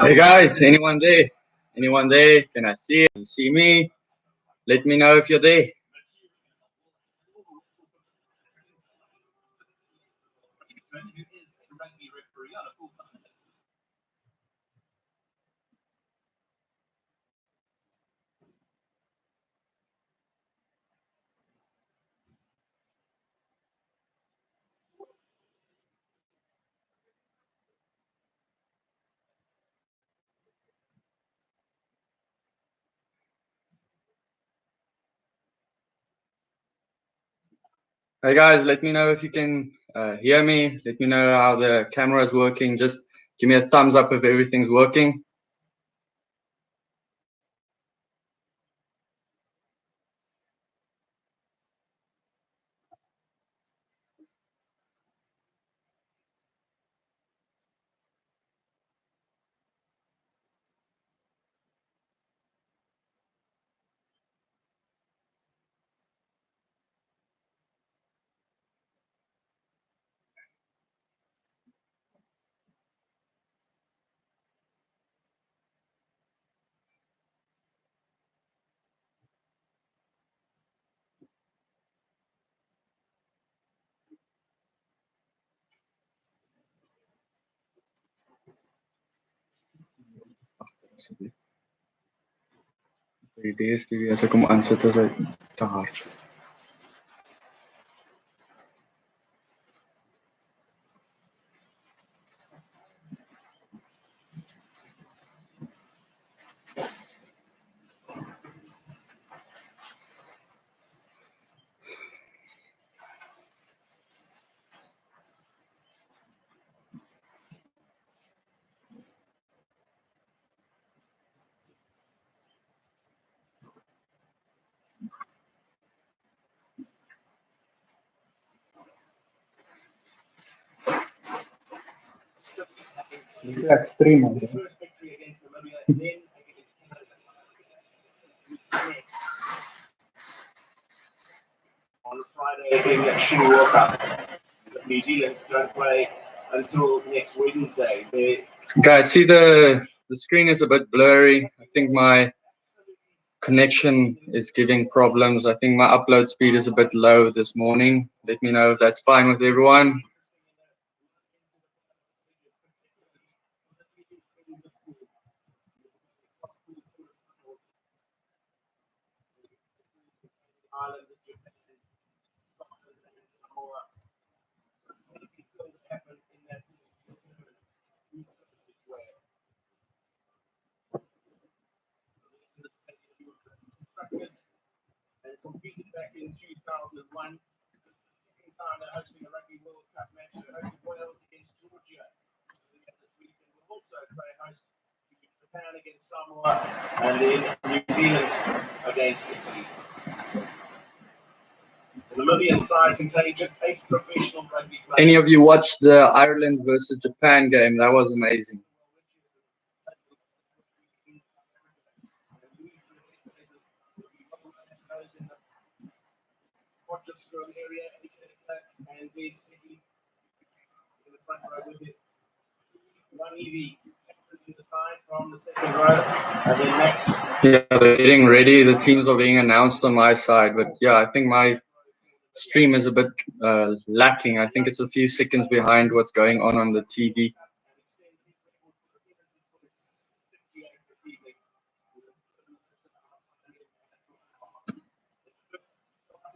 Hey guys, anyone there? Anyone there? Can I see it? Can you see me? Let me know if you're there. Hey guys, let me know if you can hear me. Let me know how the camera is working. Just give me a thumbs up if everything's working. Die DStv as ek hom aansit is hy te hard. Ek stream man. On Friday in the Rugby World Cup. New Zealand don't play until next Wednesday. Guys, see the screen is a bit blurry. I think my connection is giving problems. I think my upload speed is a bit low this morning. Let me know if that's fine with everyone. Ireland, Japan, Scotland, and Samoa. Happened in that and competed back in 2001. Second time they're hosting a Rugby World Cup match. They hosted Wales against Georgia. This weekend will also play host to Japan against Samoa and then New Zealand against Italy. The Namibian side contains just 8 professional rugby players. Any of you watched the Ireland versus Japan game? That was amazing. Scrum area and basically in the front row with it. One EV in the side from the second row and then next. Yeah, they're getting ready. The teams are being announced on my side, but yeah, I think my stream is a bit lacking. I think it's a few seconds behind what's going on the TV.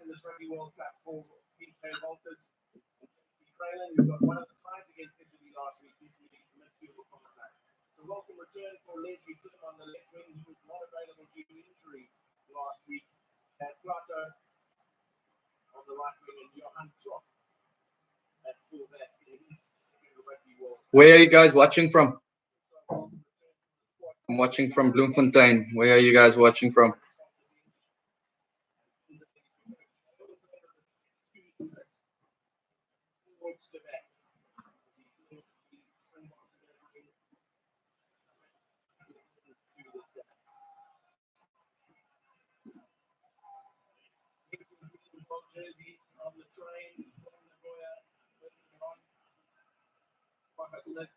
This Rugby World Cup for PK Walters. We've got one of the ties against Italy last week. So welcome return for Leslie Tim on the left wing. He was not available due to injury last week. And Plato on the right wing and Johan Trop at fullback in the Rugby World Cup. Where are you guys watching from? I'm watching from Bloemfontein. Where are you guys watching from? Jerseys on the train, on the Roya, on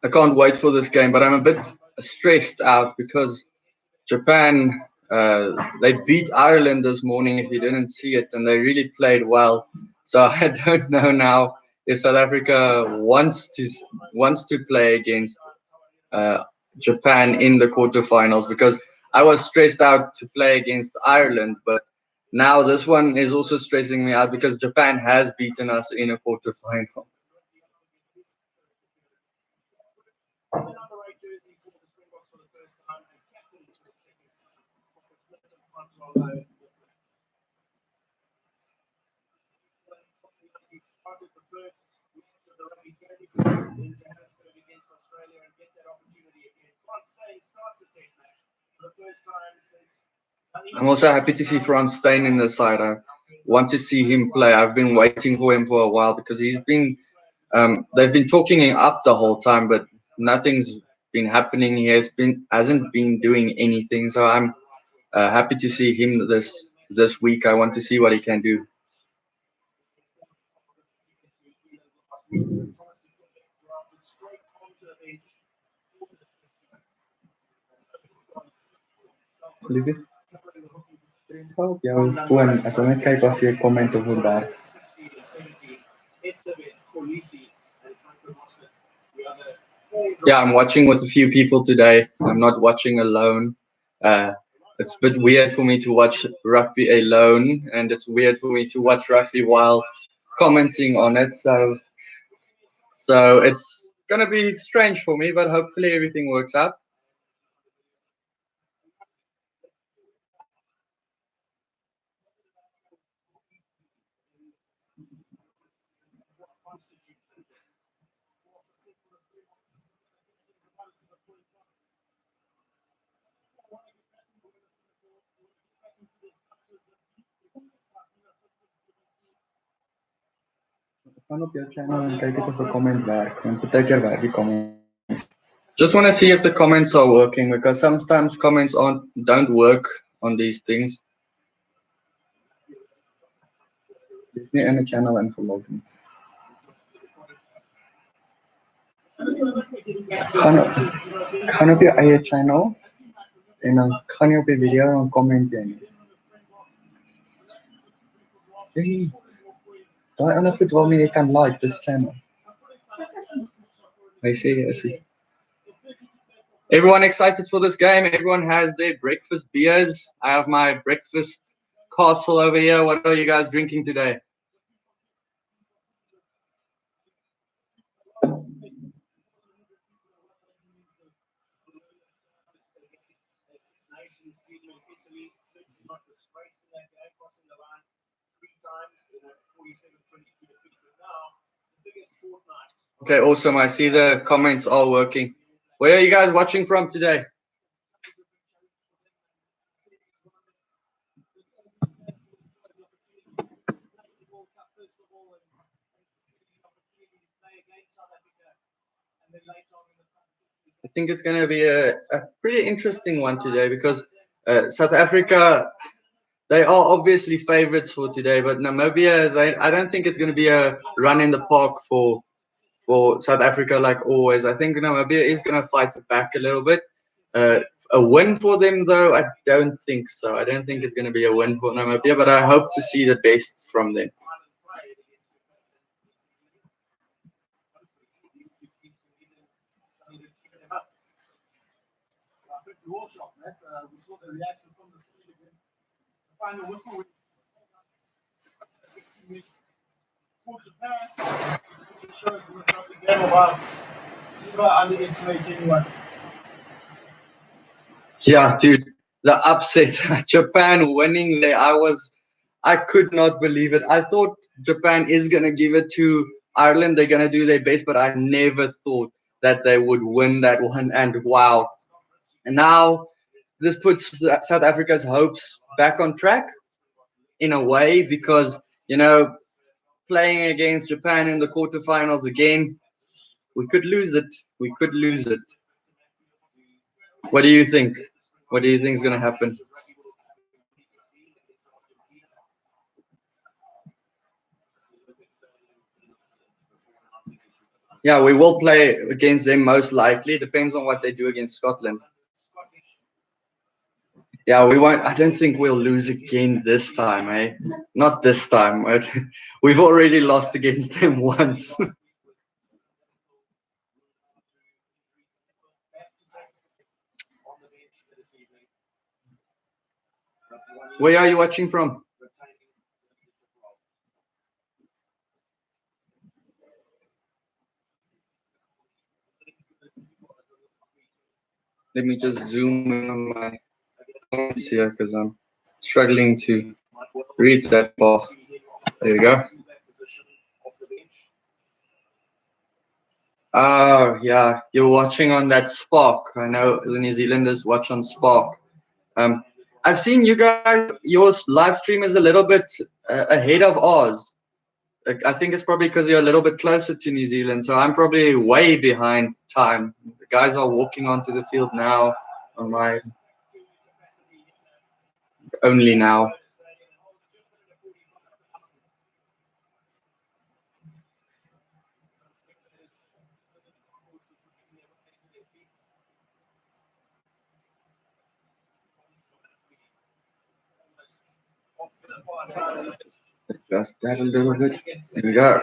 I can't wait for this game, but I'm a bit stressed out because Japan, they beat Ireland this morning, if you didn't see it, and they really played well. So I don't know now if South Africa wants to play against uh, Japan in the quarterfinals, because I was stressed out to play against Ireland, but now this one is also stressing me out because Japan has beaten us in a quarterfinal. I'm also happy to see Franz Steyn in the side. I want to see him play. I've been waiting for him for a while because they've been talking him up the whole time, but nothing's been happening. He hasn't been doing anything. So I'm happy to see him this week. I want to see what he can do. Olivia, gou op jou foon. Ek wil net kyk as jy 'n comment of hoe werk. Yeah, I'm watching with a few people today. I'm not watching alone. It's a bit weird for me to watch rugby alone, and it's weird for me to watch rugby while commenting on it. So it's gonna be strange for me, but hopefully everything works out. Gaan op jou channel en kyk of 'n comment werk. Want partykeer werk die comments. Just want to see if the comments are working, because sometimes comments don't work on these things. Dis nie in 'n channel ingelog nie. Gaan op jou eie channel en dan gaan jy op die video en comment jy nie. Hey, daai ander goed waarmee jy kan like this channel. I see. Everyone excited for this game? Everyone has their breakfast beers. I have my breakfast castle over here. What are you guys drinking today? Okay, awesome. I see the comments are working. Where are you guys watching from today? I think it's going to be a pretty interesting one today, because South Africa, they are obviously favorites for today, but Namibia, I don't think it's going to be a run in the park for South Africa like always. I think Namibia is going to fight back a little bit. A win for them, though, I don't think so. I don't think it's going to be a win for Namibia, but I hope to see the best from them. Yeah, dude, the upset, Japan winning there, I could not believe it. I thought Japan is going to give it to Ireland. They're going to do their best, but I never thought that they would win that one. And wow. And now this puts South Africa's hopes back on track in a way, because, playing against Japan in the quarterfinals again, we could lose it. What do you think? What do you think is going to happen? Yeah, we will play against them most likely. Depends on what they do against Scotland. Yeah, we won't. I don't think we'll lose again this time, eh? Not this time. We've already lost against them once. Where are you watching from? Let me just zoom in on my points here because I'm struggling to read that far. There you go. Oh, yeah. You're watching on that Spark. I know the New Zealanders watch on Spark. Um, I've seen you guys, your live stream is a little bit ahead of ours. I think it's probably because you're a little bit closer to New Zealand. So I'm probably way behind time. The guys are walking onto the field now on my only now. Adjust that a little bit. There we go.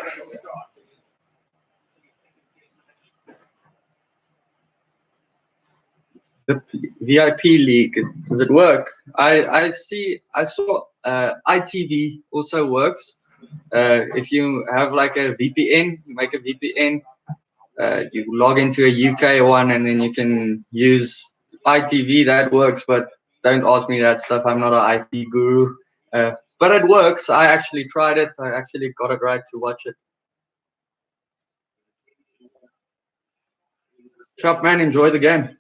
The VIP league, does it work? I saw ITV also works. If you have like a VPN, you make a VPN, you log into a UK one, and then you can use ITV. That works, but don't ask me that stuff. I'm not an IT guru. But it works. I actually tried it. I actually got it right to watch it. Shop man, enjoy the game.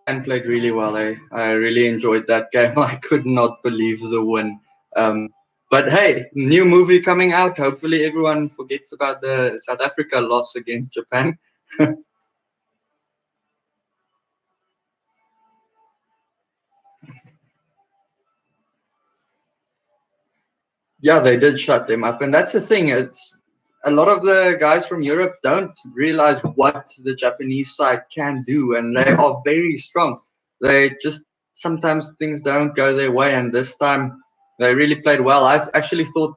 And played really well. I really enjoyed that game. I could not believe the win. But hey, new movie coming out. Hopefully, everyone forgets about the South Africa loss against Japan. Yeah, they did shut them up, and that's the thing. It's a lot of the guys from Europe don't realize what the Japanese side can do, and they are very strong. They just sometimes things don't go their way, and this time they really played well. I actually thought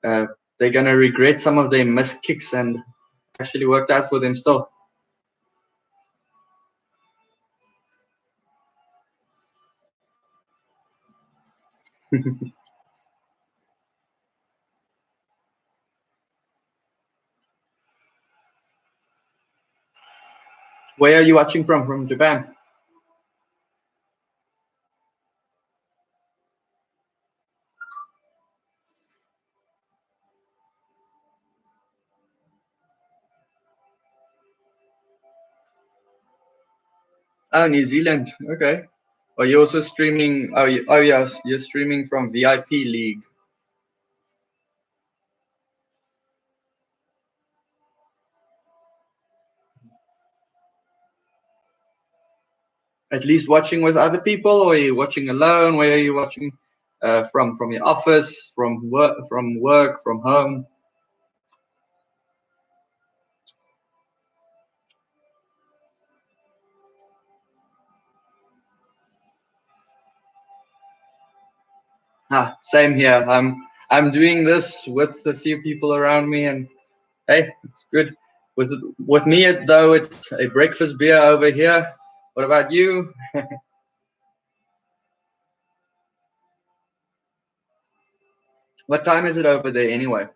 uh, they're gonna regret some of their missed kicks, and actually worked out for them still. Where are you watching from? From Japan? Oh, New Zealand. Okay. Are you also streaming? Oh yes, you're streaming from VIP League. At least watching with other people, or are you watching alone? Where are you watching from? From your office, from work, from home? Ah, same here. I'm doing this with a few people around me, and Hey, it's good. With me though, it's a breakfast beer over here. What about you? What time is it over there anyway?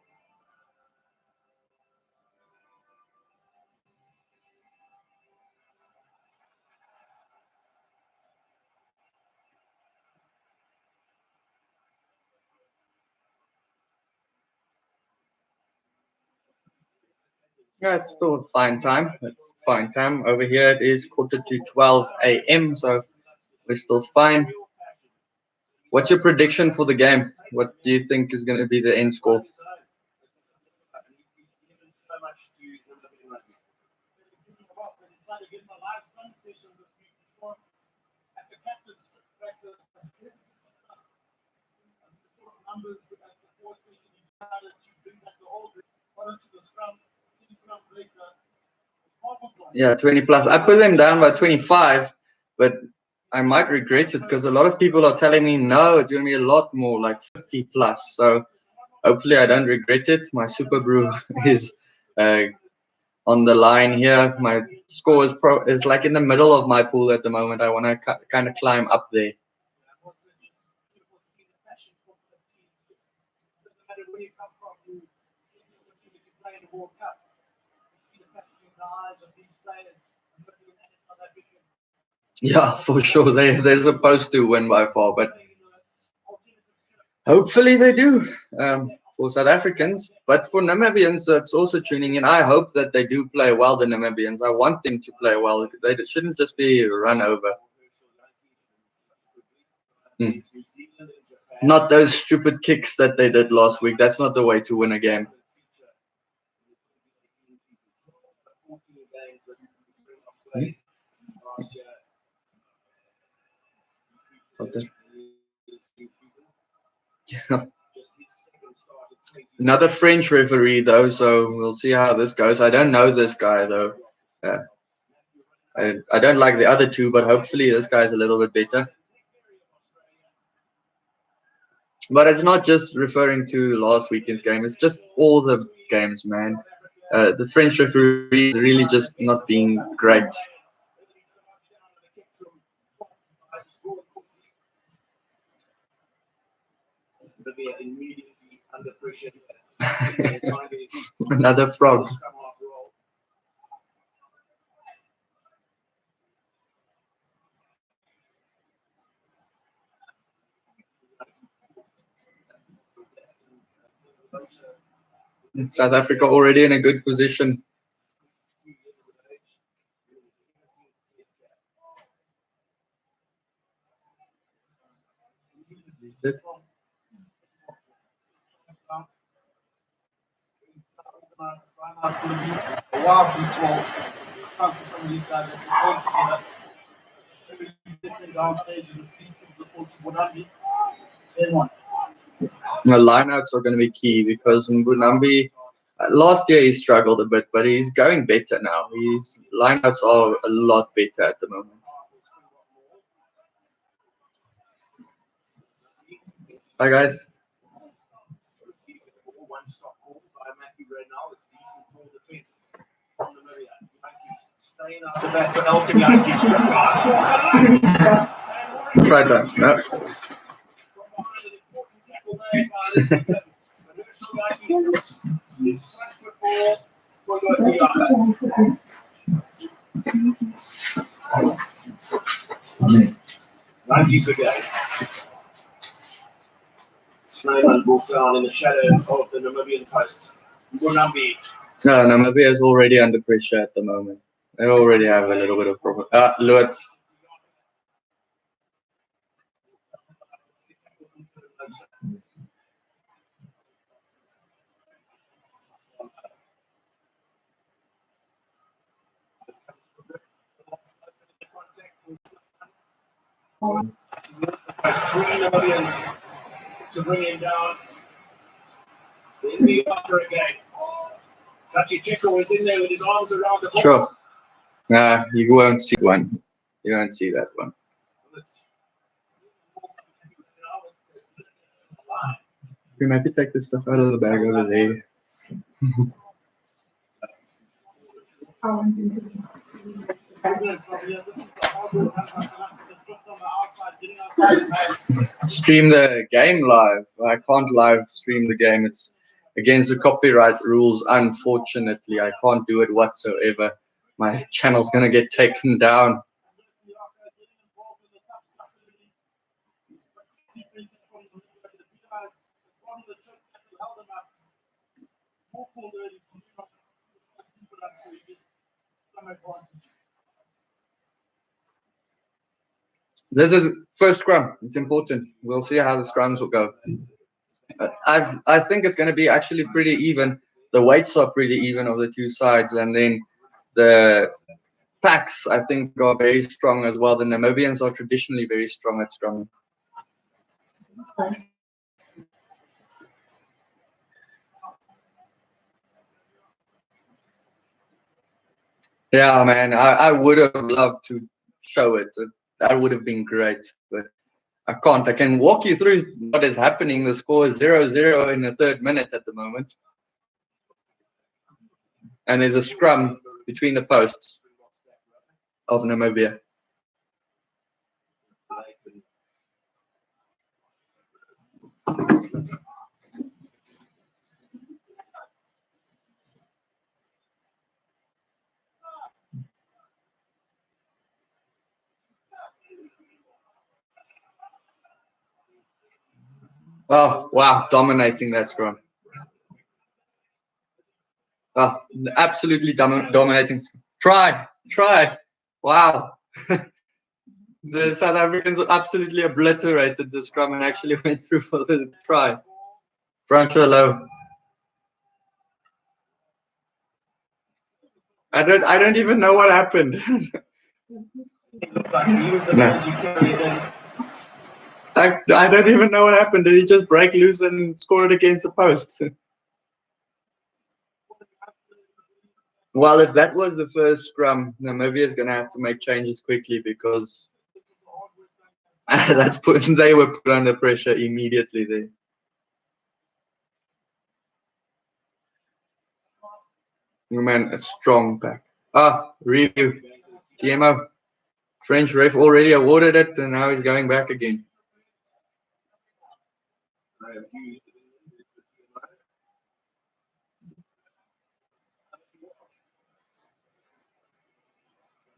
Yeah, it's still fine time. It's fine time. Over here it is 11:45 a.m. So we're still fine. What's your prediction for the game? What do you think is going to be the end score? Yeah, 20 plus. I put them down by 25, but I might regret it because a lot of people are telling me no, it's going to be a lot more, like 50 plus. So hopefully I don't regret it. My Super Brew is uh, on the line here. My score is like in the middle of my pool at the moment. I want to kind of climb up there. Yeah, for sure. They're supposed to win by far, but hopefully they do for South Africans. But for Namibians that's also tuning in, I hope that they do play well, the Namibians. I want them to play well. They shouldn't just be run over. Hmm. Not those stupid kicks that they did last week. That's not the way to win a game. Hmm? Another French referee though, so we'll see how this goes. I don't know this guy though. I don't like the other two, but hopefully this guy's a little bit better. But it's not just referring to last weekend's game. It's just all the games, man. The French referee is really just not being great. Another frog. South Africa already in a good position. A while since talked to some of these guys that you together. Sitting down stages of peaceful support to Bonambi. Same one. The lineouts are going to be key because Mbunambi, last year he struggled a bit, but he's going better now. His lineouts are a lot better at the moment. Hi guys. One stop call by Matthew Rednall. It's decent for defense from the Namibia. Yankees staying up the back for Elton Yankees. Try that. No. Yankees again. Snyman broke down in the shadow of the Namibian posts. Bonambi. No, Namibia is already under pressure at the moment. They already have a little bit of problem. Lutz. Three Namibians to bring him down. In the after again. Kachi Chico is in there with his arms around the ball. Sure. Nah, you won't see one. You won't see that one. You maybe take this stuff out of the bag over there. Stream the game live. I can't live stream the game. It's against the copyright rules. Unfortunately, I can't do it whatsoever. My channel's gonna get taken down. This is first scrum. It's important. We'll see how the scrums will go. I think it's going to be actually pretty even. The weights are pretty even of the two sides, and then the packs I think are very strong as well. The Namibians are traditionally very strong at scrum. Yeah, man, I would have loved to show it. That would have been great, but I can't. I can walk you through what is happening. The score is 0-0 in the 3rd minute at the moment. And there's a scrum between the posts of Namibia. Oh, wow, dominating that scrum. Oh, absolutely dominating. Try. Wow. The South Africans absolutely obliterated the scrum and actually went through for the try. Brancho low. I don't even know what happened. I don't even know what happened. Did he just break loose and score it against the post? Well, if that was the first scrum, Namibia is going to have to make changes quickly because they were put under pressure immediately there. Man, a strong pack. Review. TMO. French ref already awarded it, and now he's going back again.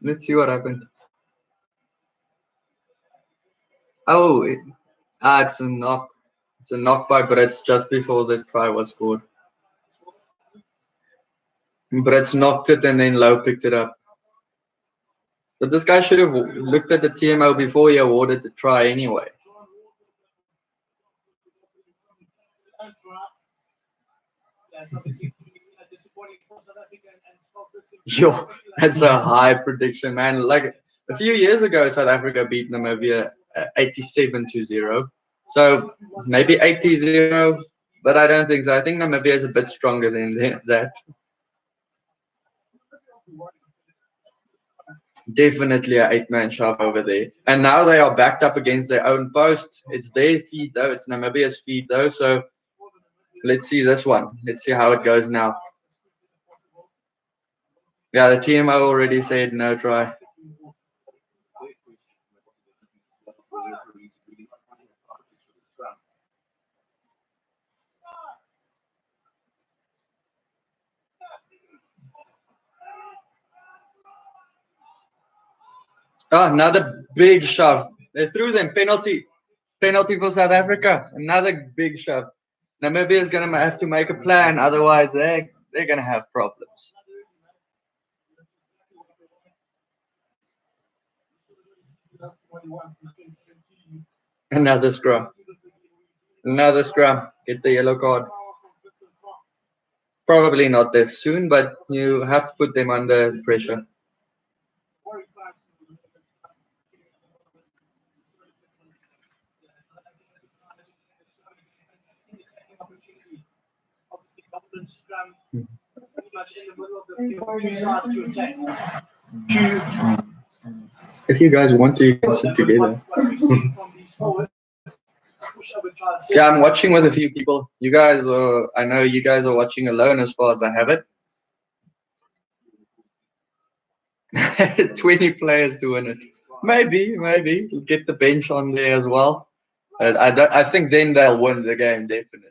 Let's see what happened. Oh, it's a knock. It's a knockback, but it's just before the try was scored. But it's knocked it, and then Low picked it up. But this guy should have looked at the TMO before he awarded the try anyway. Yo, that's a high prediction, man. Like a few years ago, South Africa beat Namibia 87-0. So maybe 80-0, but I don't think so. I think Namibia is a bit stronger than that. Definitely an 8-man shove over there. And now they are backed up against their own post. It's their feed, though. It's Namibia's feed, though. So let's see this one. Let's see how it goes now. Yeah, the TMO already said no try. Oh, another big shove. They threw them. Penalty for South Africa. Another big shove. Namibia is going to have to make a plan. Otherwise, they're going to have problems. Another scrum. Another scrum. Get the yellow card. Probably not this soon, but you have to put them under pressure. If you guys want to, you can sit together. Yeah, I'm watching with a few people. You guys are, I know you guys are watching alone as far as I have it. 20 players to win it. Maybe get the bench on there as well. But I think then they'll win the game definitely.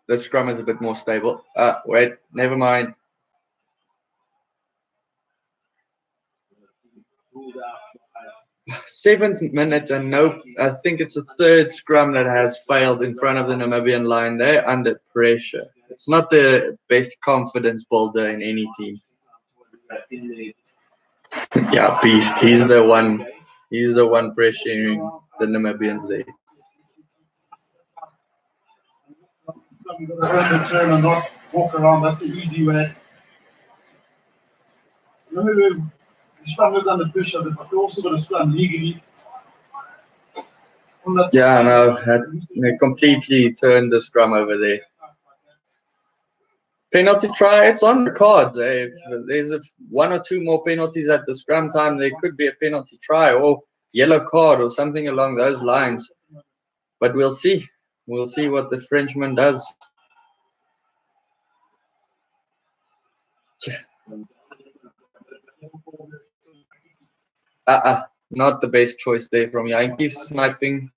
The scrum is a bit more stable. Wait, never mind. 7th minute and no, I think it's a third scrum that has failed in front of the Namibian line. They're under pressure. It's not the best confidence builder in any team. Yeah, Beast. He's the one. He's the one pressuring the Namibians there. You've got to earn the turn and not walk around. That's the easy way. So remember, the scrum is under pressure, but they also got to scrum legally. Yeah, no, they completely turned the scrum over there. Penalty try, it's on the cards. If there's one or two more penalties at the scrum time, there could be a penalty try or yellow card or something along those lines. But we'll see. We'll see what the Frenchman does. Not the best choice there from Yankees sniping.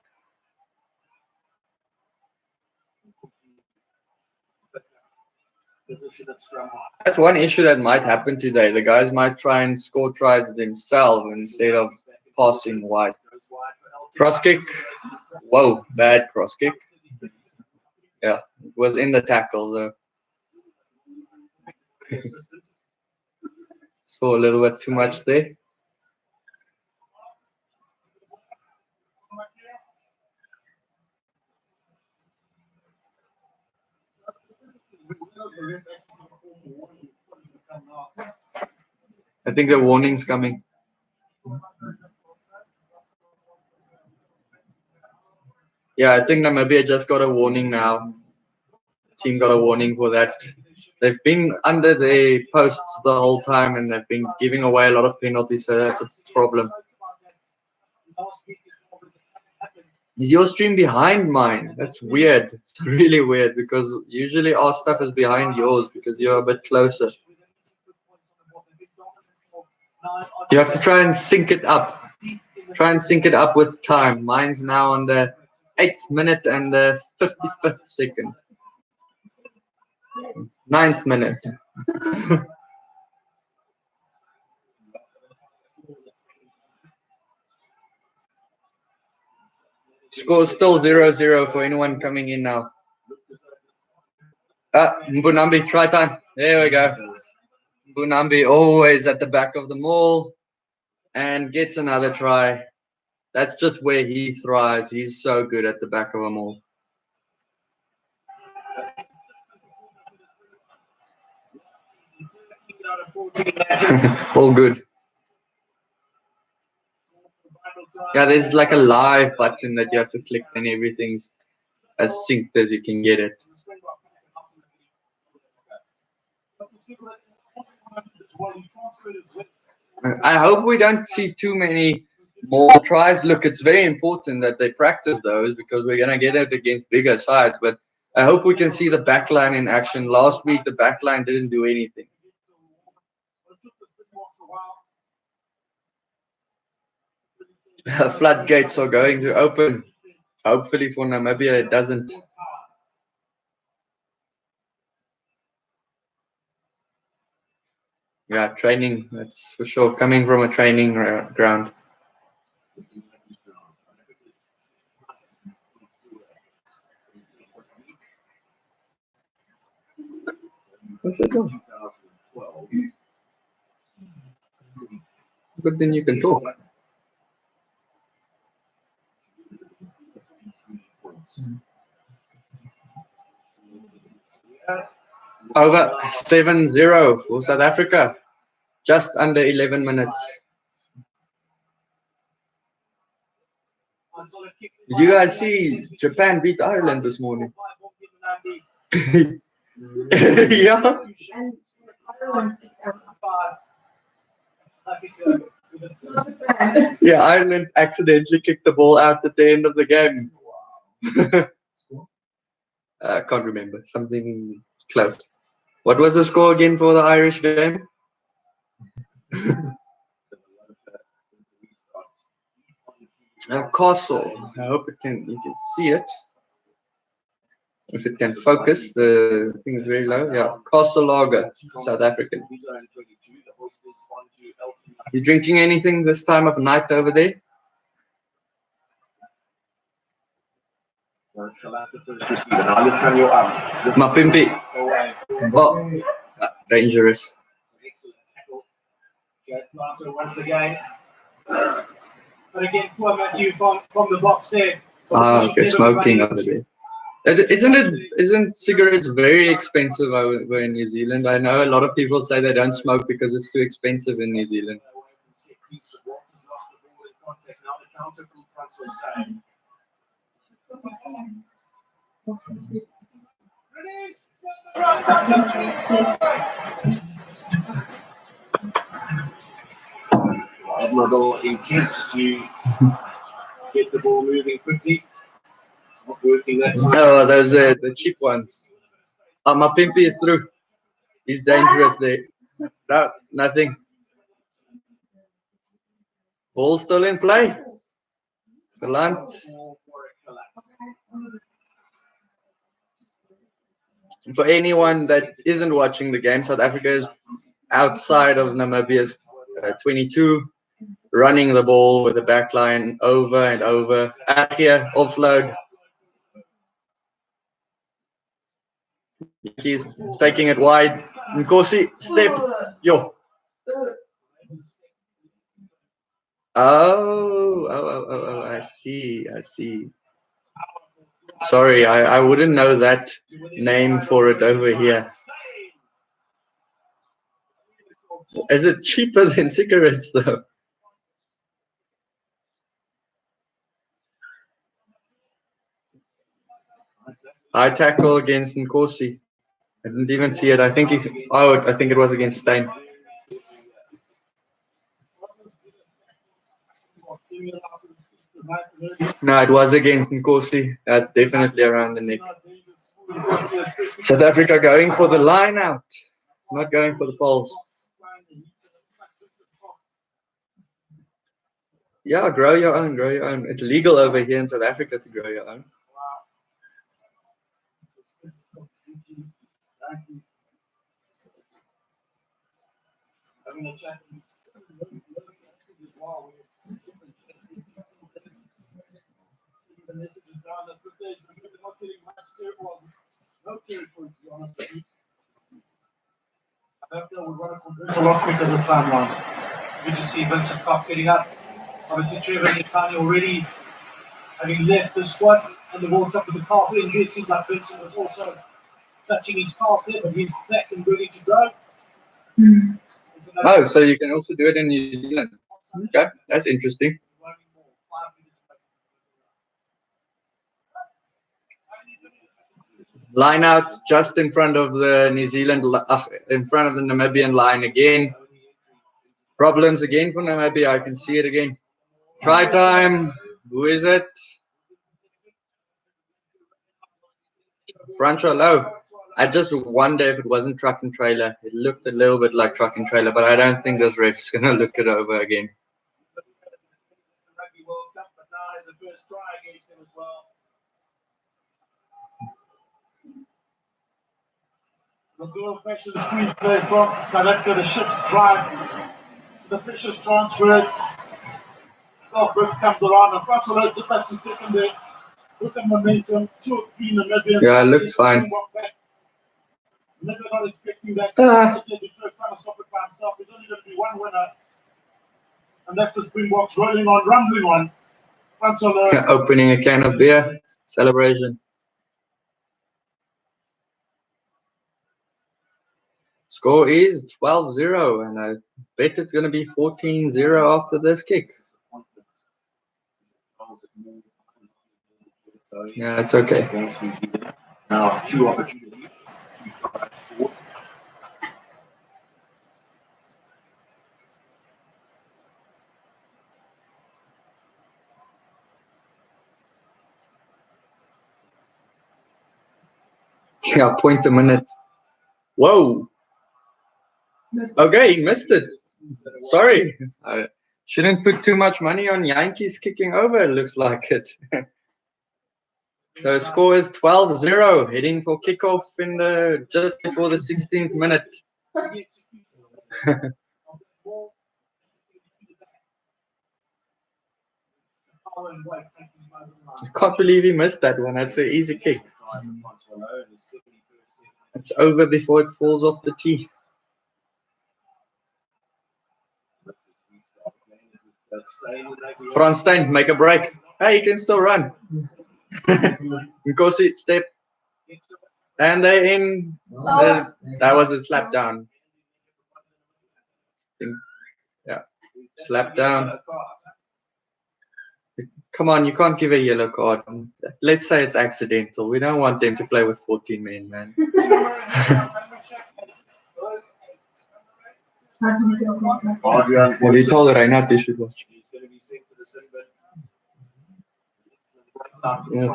That's one issue that might happen today. The guys might try and score tries themselves instead of passing wide. Cross kick. Whoa, bad cross kick. Yeah, it was in the tackle, so. So a little bit too much there. I think the warning's coming. Yeah, I think Namibia just got a warning now. The team got a warning for that. They've been under the posts the whole time and they've been giving away a lot of penalties, so that's a problem. Is your stream behind mine? That's weird. It's really weird because usually our stuff is behind yours because you're a bit closer. You have to try and sync it up. Try and sync it up with time. Mine's now on the 8th minute and the 55th second. 9th minute. Score still 0-0 for anyone coming in now. Mbunambi, try time. There we go. Mbunambi always at the back of the maul and gets another try. That's just where he thrives. He's so good at the back of a maul. All good. Yeah, there's like a live button that you have to click and everything's as synced as you can get it. I hope we don't see too many more tries. Look, it's very important that they practice those because we're going to get it against bigger sides. But I hope we can see the backline in action. Last week, the backline didn't do anything. Floodgates are going to open. Hopefully for Namibia, it doesn't. Yeah, training, that's for sure. Coming from a training ground. What's it doing? But then you can talk. Over 7-0 for South Africa. Just under 11 minutes. Did you guys see Japan beat Ireland this morning? Yeah. Yeah, Ireland accidentally kicked the ball out at the end of the game. I can't remember. Something close. What was the score again for the Irish game? Castle. I hope you can see it. If it can focus, the thing is very low. Yeah, Castle Lager, South African. You drinking anything this time of night over there? Mapimpi. Well, dangerous. Once again. But again, poor Matthew from the box there. Okay, smoking over there. Isn't cigarettes very expensive over in New Zealand? I know a lot of people say they don't smoke because it's too expensive in New Zealand. Admirable intent to get the ball moving quickly. Not working that time. Oh, those are the cheap ones. My Pimpy is through. He's dangerous there. No, nothing. Ball still in play. Galant. For anyone that isn't watching the game, South Africa is outside of Namibia's 22, running the ball with the back line over and over. Here, offload. He's taking it wide. Nkosi, step. Yo. Oh, I see. Sorry, I wouldn't know that name for it over here. Is it cheaper than cigarettes, though? I tackle against Nkosi. I didn't even see it. I think he's. Oh, I think it was against Stein. No, it was against Nkosi. That's definitely around the neck. South Africa going for the line out, not going for the poles. Yeah, grow your own, grow your own. It's legal over here in South Africa to grow your own. It's a lot quicker this time round. Good to see Vincent Koch getting up. Obviously, Trevor Nikani already having left the squad and the World Cup with the calf injury. It seems like Vincent was also touching his calf there, but he's back and ready to go. Oh, so you can also do it in New Zealand. Okay, that's interesting. Line out just in front of the New Zealand, in front of the Namibian line again. Problems again for Namibia. I can see it again. Try time. Who is it? Front row low. I just wonder if it wasn't truck and trailer. It looked a little bit like truck and trailer, but I don't think this ref's going to look it over again. Rugby World Cup, but now has a first try against him as well. The goal pressure squeeze play from South Africa, the shift drive. The pressure's transferred. Scott Brooks comes around and Francois just has to stick in there with the momentum. 2 or 3 Namibians. Yeah, it looked fine. Never not expecting that. Trying to stop it by himself. There's only going to be one winner, and that's the Springboks rolling on, rumbling on. Francois opening a can of beer. Celebration. Score is 12-0, and I bet it's going to be 14-0 after this kick. Yeah, it's okay. Now 2 opportunities. Yeah, point a minute. Whoa. Okay, he missed it. Sorry. I shouldn't put too much money on Yankees kicking over, it looks like it. So score is 12-0, heading for kickoff in the just before the 16th minute. I can't believe he missed that one. That's an easy kick. It's over before it falls off the tee. Franstein, make a break. Hey, he can still run. Nkosi, step. And they're in. That was a slap down. Yeah, slap down. Come on, you can't give a yellow card. Let's say it's accidental. We don't want them to play with 14 men, man. Have you told Reinhard they should watch? Yeah.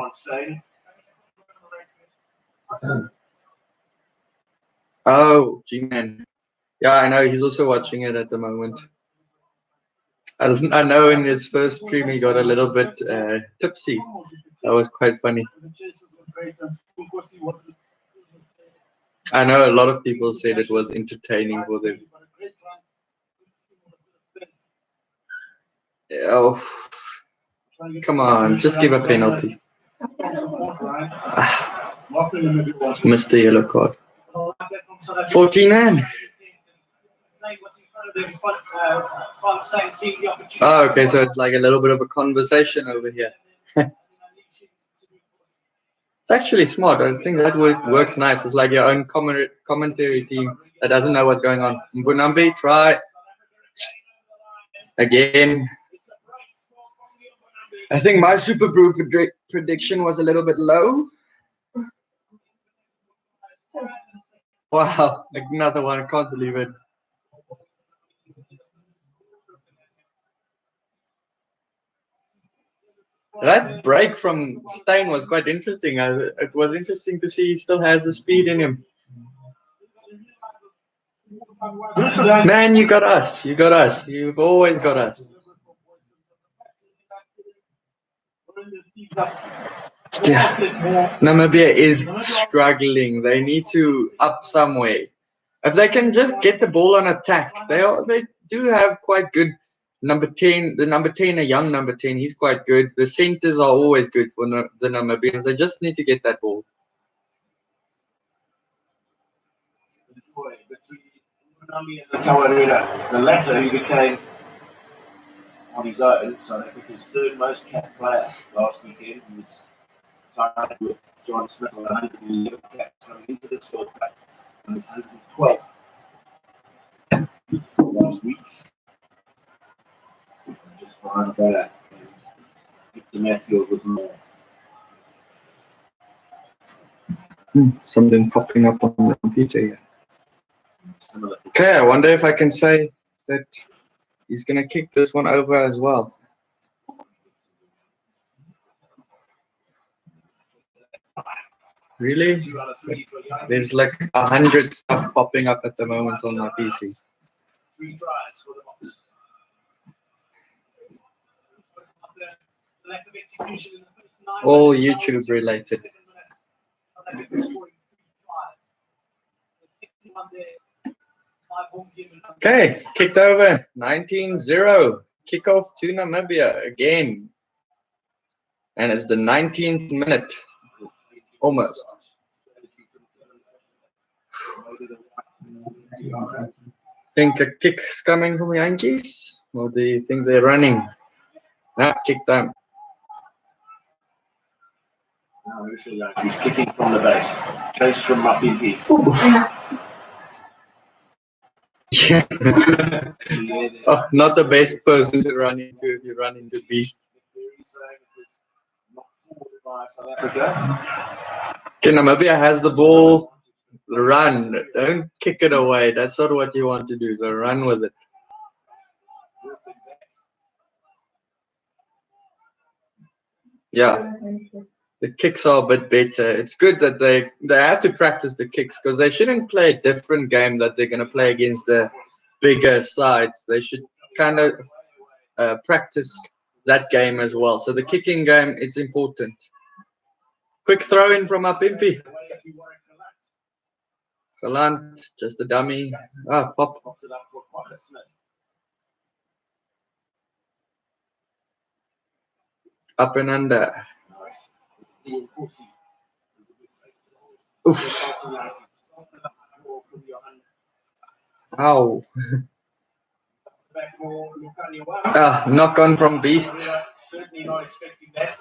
Oh, G-Man. Yeah, I know. He's also watching it at the moment. I know in his first stream he got a little bit tipsy. That was quite funny. I know a lot of people said it was entertaining for them. Oh, come on, just give a penalty. Missed the yellow card. 14 man. Oh, okay, so it's like a little bit of a conversation over here. It's actually smart. I think that works nice. It's like your own commentary team that doesn't know what's going on. Mbunambi, try. Again. I think my SkinnyBru prediction was a little bit low. Wow, another one. I can't believe it. That break from Stein was quite interesting. It was interesting to see he still has the speed in him. Man, you got us. You got us. You've always got us. Yeah. Namibia is struggling. They need to up some way. If they can just get the ball on attack, they do have quite good number 10. The number 10, a young number 10, he's quite good. The centers are always good for the Namibians. They just need to get that ball. The latter, he became on his own, so I think his third most capped player last weekend. He was tied with John Smith on 111 caps coming into this World Cup, and was 112 last week. Just behind that, Victor Matfield with more. Something popping up on the computer here. Okay, I wonder if I can say that he's going to kick this one over as well. Really? There's like 100 stuff popping up at the moment on my PC. All YouTube related. Okay, kicked over. 19-0. Kickoff to Namibia again. And it's the 19th minute. Almost. Think a kick's coming from Yankees? Or do you think they're running? Ah, kick time. He's kicking from the base. Chase from Mapimpi. Oh, not the best person to run into if you run into Beast. Okay, Namibia has the ball. Run. Don't kick it away. That's not what you want to do. So run with it. Yeah. the kicks are a bit better. It's good that they have to practice the kicks, because they shouldn't play a different game that they're going to play against the bigger sides. They should kind of practice that game as well. So the kicking game is important. Quick throw in from Apimpi. Galant, just a dummy. Ah, pop. Up and under. Oof. Ow. Knock on from Beast. Certainly not expecting that.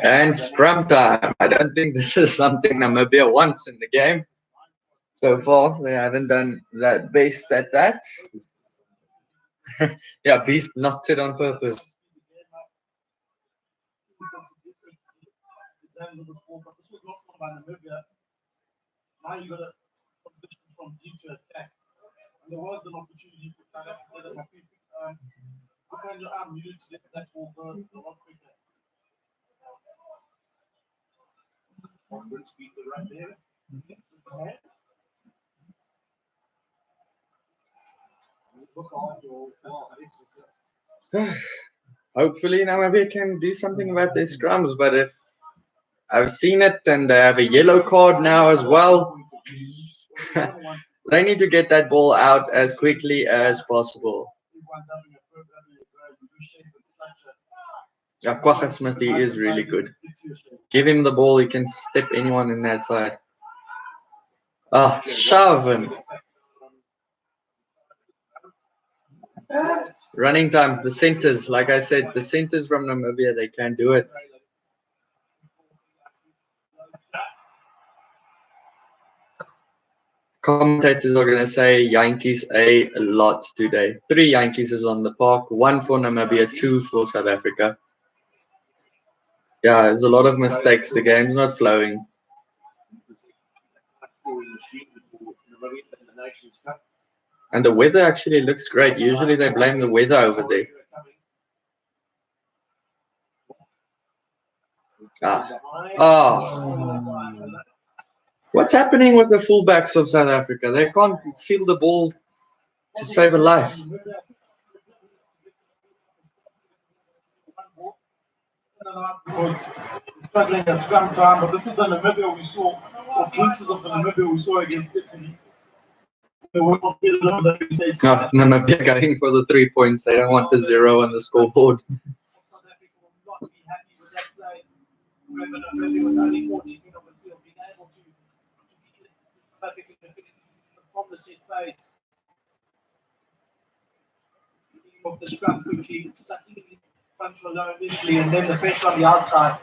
And scrum time. I don't think this is something Namibia wants in the game. So far, they haven't done that best at that. Yeah, Beast knocked it on purpose. But this was not by Namibia. Now you got a position from deep to attack. And there was an opportunity for South Africa that behind your arm, you need to get that ball go a lot quicker. Good speed right there. Hopefully Namibia can do something about their scrums, but if I've seen it and they have a yellow card now as well, they need to get that ball out as quickly as possible. Yeah, Kwagga Smithy is really good. Give him the ball, he can step anyone in that side. Ah, shove him. Running time, the centers, like I said, the centers from Namibia, they can do it. Commentators are going to say Yankees a lot today. 3 Yankees is on the park, 1 for Namibia, 2 for South Africa. Yeah, there's a lot of mistakes. The game's not flowing. And the weather actually looks great. Usually they blame the weather over there. What's happening with the fullbacks of South Africa? They can't field the ball to save a life. Because struggling at scrum time, but this is the Namibia we saw, or glimpses of the Namibia we saw against Italy. Namibia going for the 3 points. They don't want the 0 on the scoreboard. South Africa will not be happy with that play. Remember, Namibia was only 14 men on the field, being able to beat South African defenders from the set phase. Off the scrum quickly, sucking in front from low initially, and then the pressure on the outside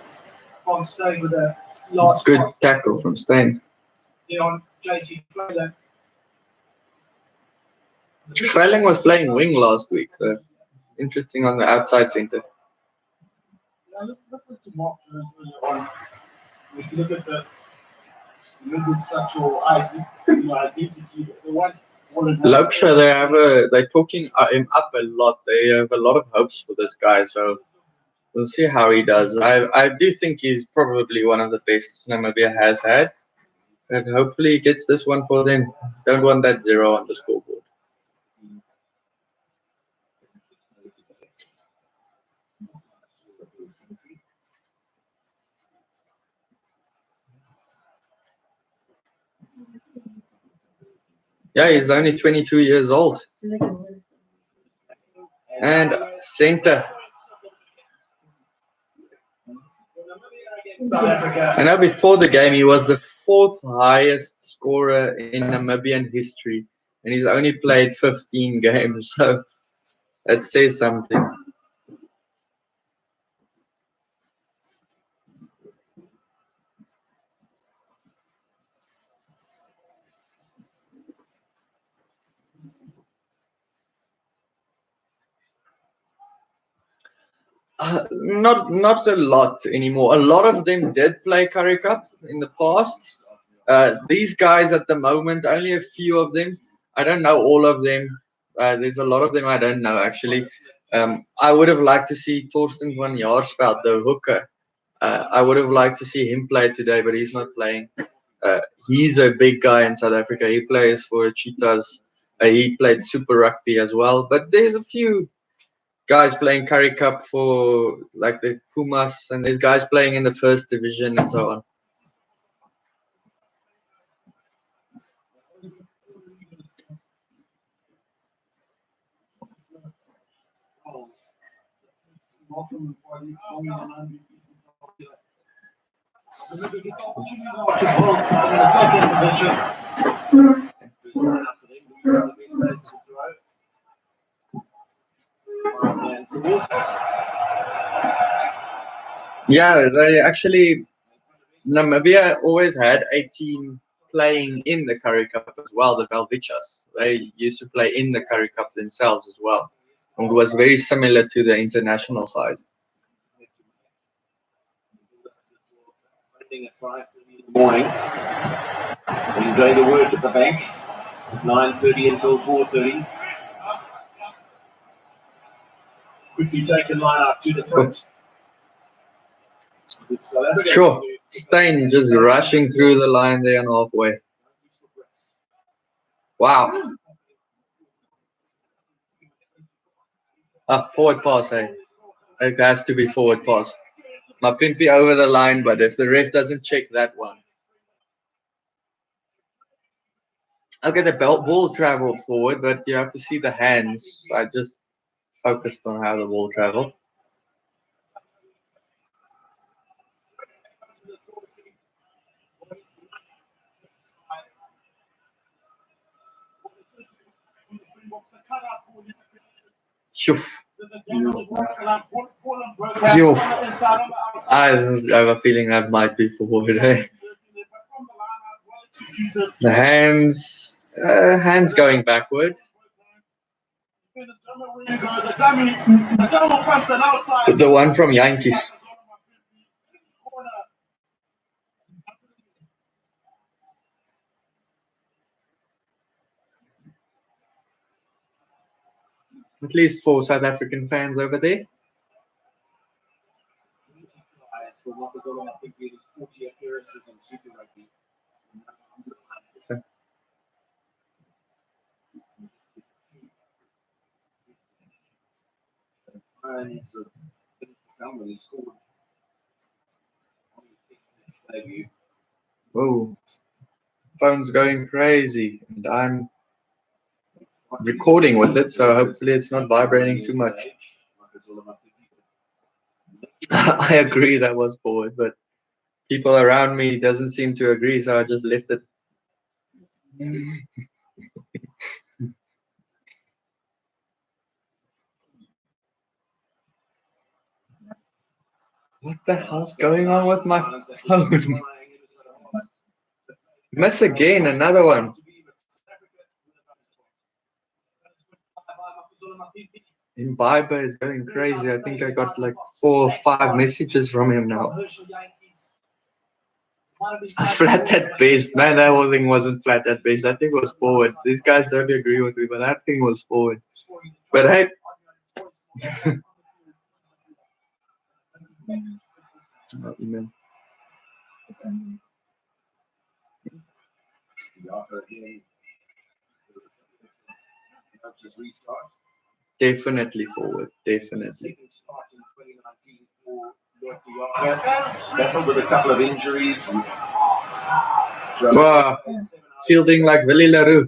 from Steyn with a last good tackle from Steyn. On JC Freiling. Freiling was playing wing last week, so interesting on the outside centre. Now listen to Mark Jones earlier on. If you look at the good structural identity, the one. Loksha, they're talking him up a lot. They have a lot of hopes for this guy, so we'll see how he does. I do think he's probably one of the best Namibia has had, and hopefully he gets this one for them. Don't want that 0 on the scoreboard. Yeah, he's only 22 years old. And center. I know before the game he was the 4th highest scorer in Namibian history, and he's only played 15 games, so that says something. Not a lot anymore. A lot of them did play Currie Cup in the past. These guys at the moment, only a few of them. I don't know all of them. There's a lot of them I don't know actually. I would have liked to see Torsten van Jaarsveld, the hooker. I would have liked to see him play today, but he's not playing. He's a big guy in South Africa. He plays for Cheetahs. He played Super Rugby as well. But there's a few guys playing Currie Cup for like the Pumas, and there's guys playing in the first division and so on. Yeah, they actually, Namibia always had a team playing in the Currie Cup as well, the Velvichas. They used to play in the Currie Cup themselves as well. And it was very similar to the international side. At 5:30 in the morning. He's going to work at the bank. 9:30 until 4:30. Quickly taken line up to the front. Sure. Stein just rushing through the line there and halfway. Wow. Forward pass, eh? It has to be forward pass. Mapimpi over the line, but if the ref doesn't check that one. Okay, the ball traveled forward, but you have to see the hands. I just focused on how the ball traveled. Shoof. Yo. I have a feeling that might be forward, eh? The hands going backward. The one from Yankees. At least 4 South African fans over there. So. Whoa. Phone's going crazy, and I'm recording with it, so hopefully it's not vibrating too much. I agree that was forward, but people around me doesn't seem to agree, so I just left it. What the hell's going on with my phone? Miss again, another one. Imbibe is going crazy. I think I got like 4 or 5 messages from him now. Flat at best. Man, that whole thing wasn't flat at best. That thing was forward. These guys don't agree with me, but that thing was forward. But hey. Email. Definitely forward. Definitely. Battled with a couple of injuries. Wow. Fielding like Willie LaRue.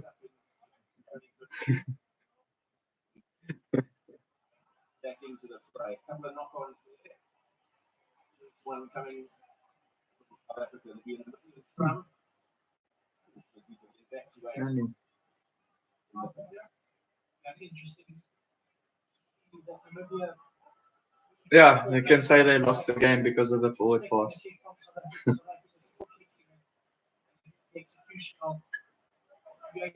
Back into the fray. A couple of knock-ons there. One coming from South Africa to be in the Scrum. Yeah, you can say they lost the game because of the forward pass. They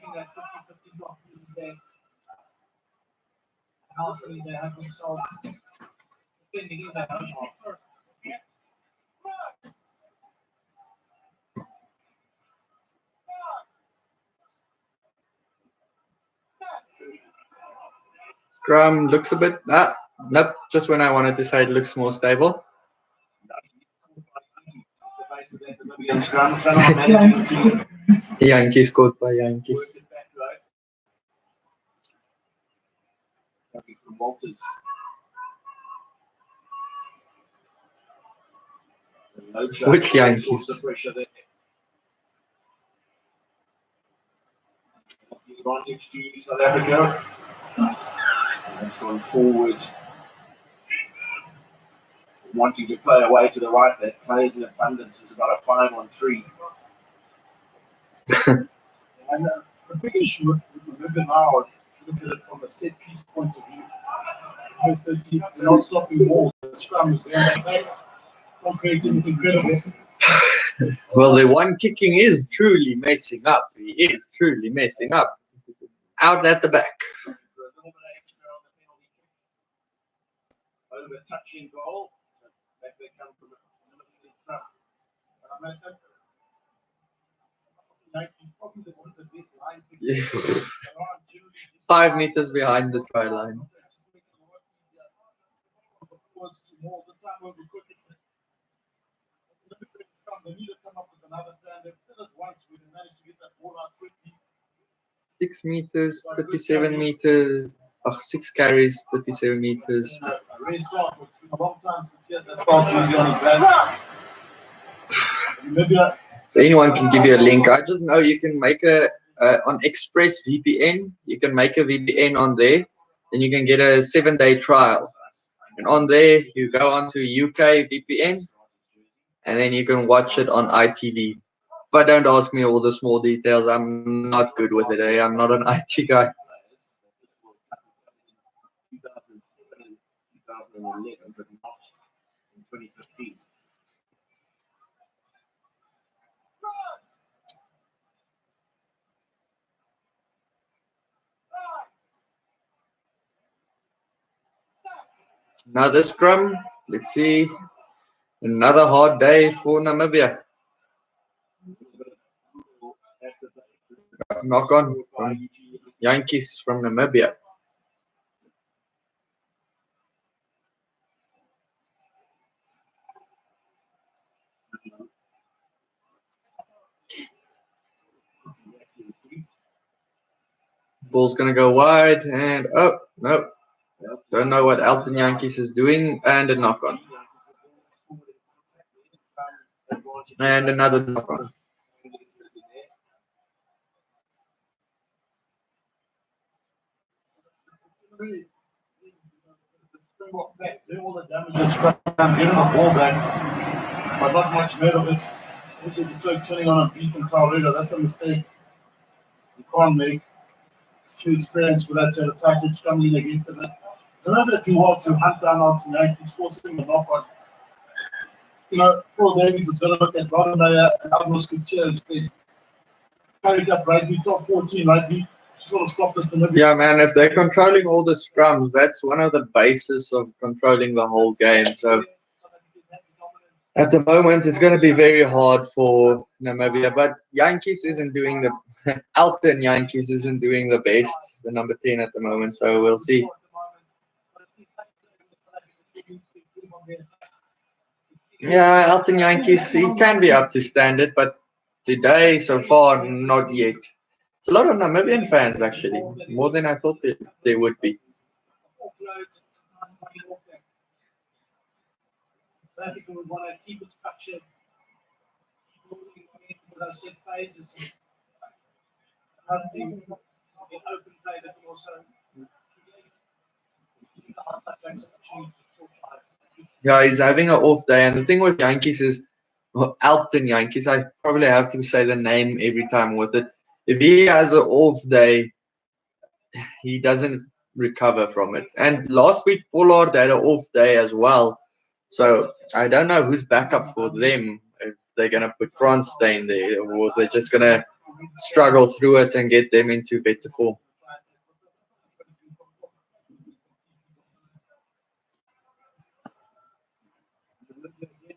have themselves defending in their own half. Scrum looks a bit nope, just when I wanted to say it looks more stable. place of the Namibian scrum. Somehow managing to Yankees caught by Yankees. work it back right. Coming from Walters. Which Yankees? The pressure there. Advantage to South Africa. That's gone forward. Wanting to play away to the right, that plays in abundance is about a 5-on-3. And the big issue with Namibia now, if you look at it from a set piece point of view, first 13, they're not stopping more. The scrum is there. That's not creating is incredible. Well, the one kicking is truly messing up. He is truly messing up. Out at the back. For a little bit of extra on the penalty kick. Over touching goal. Back they come from the scrum. He's probably one of the best line kickers. 5 meters behind the try line. This time when we could they need to come up with another plan. They've done it once where they managed to get that ball out quickly. 6 meters, 37 meters. 6 carries, 37 meters. A race start. It's been a long time since he had that 12 jersey on his back. Namibia. Anyone can give you a link. I just know you can make a on Express VPN. You can make a VPN on there, and you can get a 7-day trial. And on there, you go onto UK VPN, and then you can watch it on ITV. But don't ask me all the small details. I'm not good with it. I'm not an IT guy. 2007 and 2011, but not in 2015. Another scrum. Let's see. Another hard day for Namibia. Knock on from Yankees from Namibia. Ball's gonna go wide and oh no. Don't know what Elton Yankees is doing, and a knock on. And another knock on. Do all the damage and scrum, getting the ball back, but not much made of it. Which is the turning on a beast and Taurida. That's a mistake you can't make. It's too experienced for that to attack it, scrumming against it. Remember if you want to hunt down Elton Yankees, forcing the knock on. You know, Paul Davies is going to look at Rodemayer and Almos Gutierrez. They carried up rugby, top 14 rugby. Sort of stop this delivery. Yeah, man, if they're controlling all the scrums, that's one of the bases of controlling the whole game. So at the moment, it's going to be very hard for Namibia. But Yankees isn't doing the Elton Yankees isn't doing the best, the number 10 at the moment. So we'll see. Yeah, Elton Yankees, he can be up to standard, but today so far not yet. It's a lot of Namibian fans actually, more than I thought they would be. I think we want to keep it structured, keep with our set phases. I think in open play that can also Yeah, he's having an off day, and the thing with Yankees is, well, Elton Yankees, I probably have to say the name every time with it. If he has an off day, he doesn't recover from it. And last week, Pollard had an off day as well. So I don't know who's backup for them. If they're going to put Franz Steyn there, or they're just going to struggle through it and get them into better form.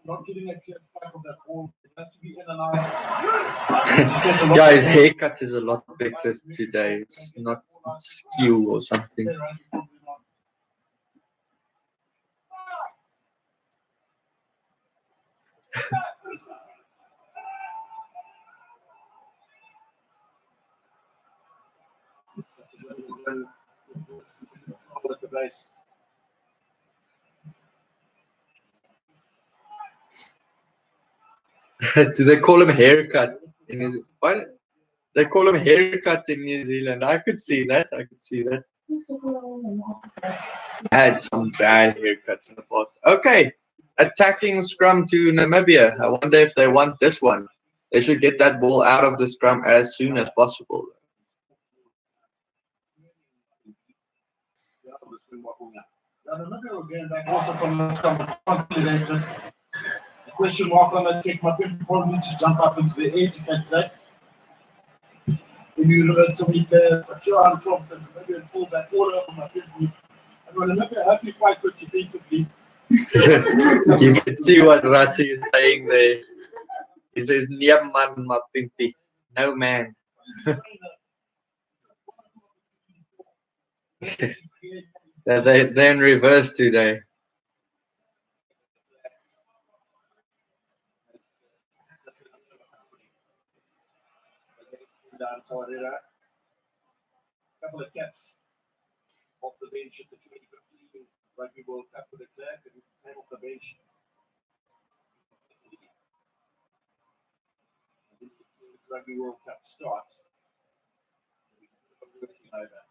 Not getting a clear track of that ball. It has to be in and out. Yeah, his haircut is a lot better today. It's not skew or something. With the base. Do they call him haircut in New Zealand? What? They call him haircut in New Zealand. I could see that. I could see that. I had some bad haircuts in the past. Okay. Attacking scrum to Namibia. I wonder if they want this one. They should get that ball out of the scrum as soon as possible. Namibia again back also from the scrum consolidated. Question mark on that kick. My people probably need to jump up into the air to catch that. When you look at so many players, but sure I'm dropped and maybe pull that order on my people. And when Namibia have been quite good defensively. You can see what Rassie is saying there. He says, "Yeah, man, my pimpy. No, man." They're in reverse today. Couple of caps off the bench at the 2015 Rugby World Cup with a clerk and came off the bench. Rugby World Cup starts. Working over.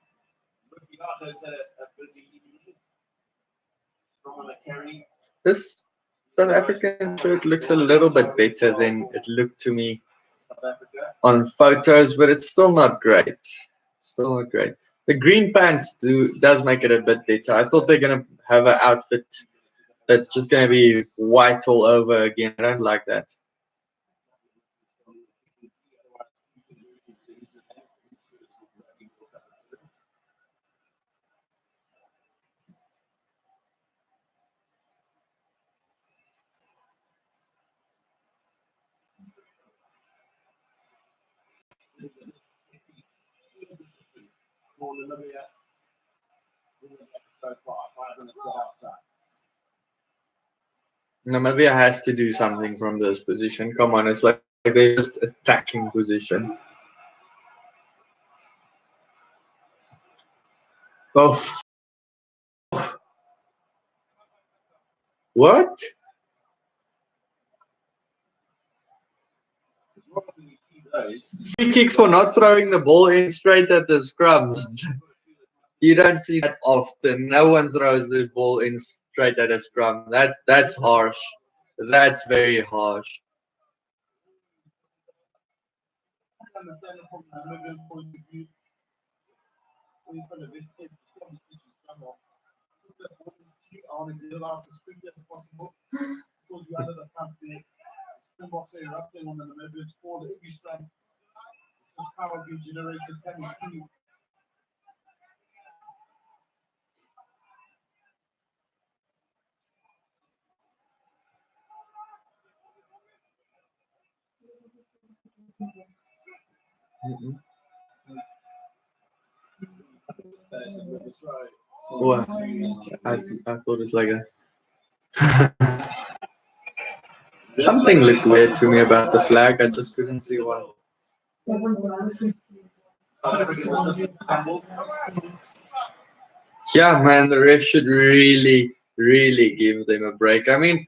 Rugby has had a busy evening. Strong on a carry. This South African shirt looks a little bit better than it looked to me on photos, but it's still not great. Still not great. The green pants does make it a bit better. I thought they're gonna have an outfit that's just gonna be white all over again. I don't like that. For Namibia, so far, 5 minutes to half time. Namibia has to do something from this position. Come on, it's like they're just attacking position. Oh. What? Free kick for not throwing the ball in straight at the scrums. You don't see that often. No one throws the ball in straight at a scrum. That's harsh. That's very harsh. I understand it from the Namibian point of view. When from the best case, the scrum is struggle. Put that ball in the queue, I want to get it out as quickly as possible. Because you're under the pump there. The Springboks are erupting on the Namibian score. Every strike. This is power being generated coming through. Wow. I thought it's like a something looked weird to me about the flag. I just couldn't see why. Yeah, man, the ref should really, really give them a break. I mean,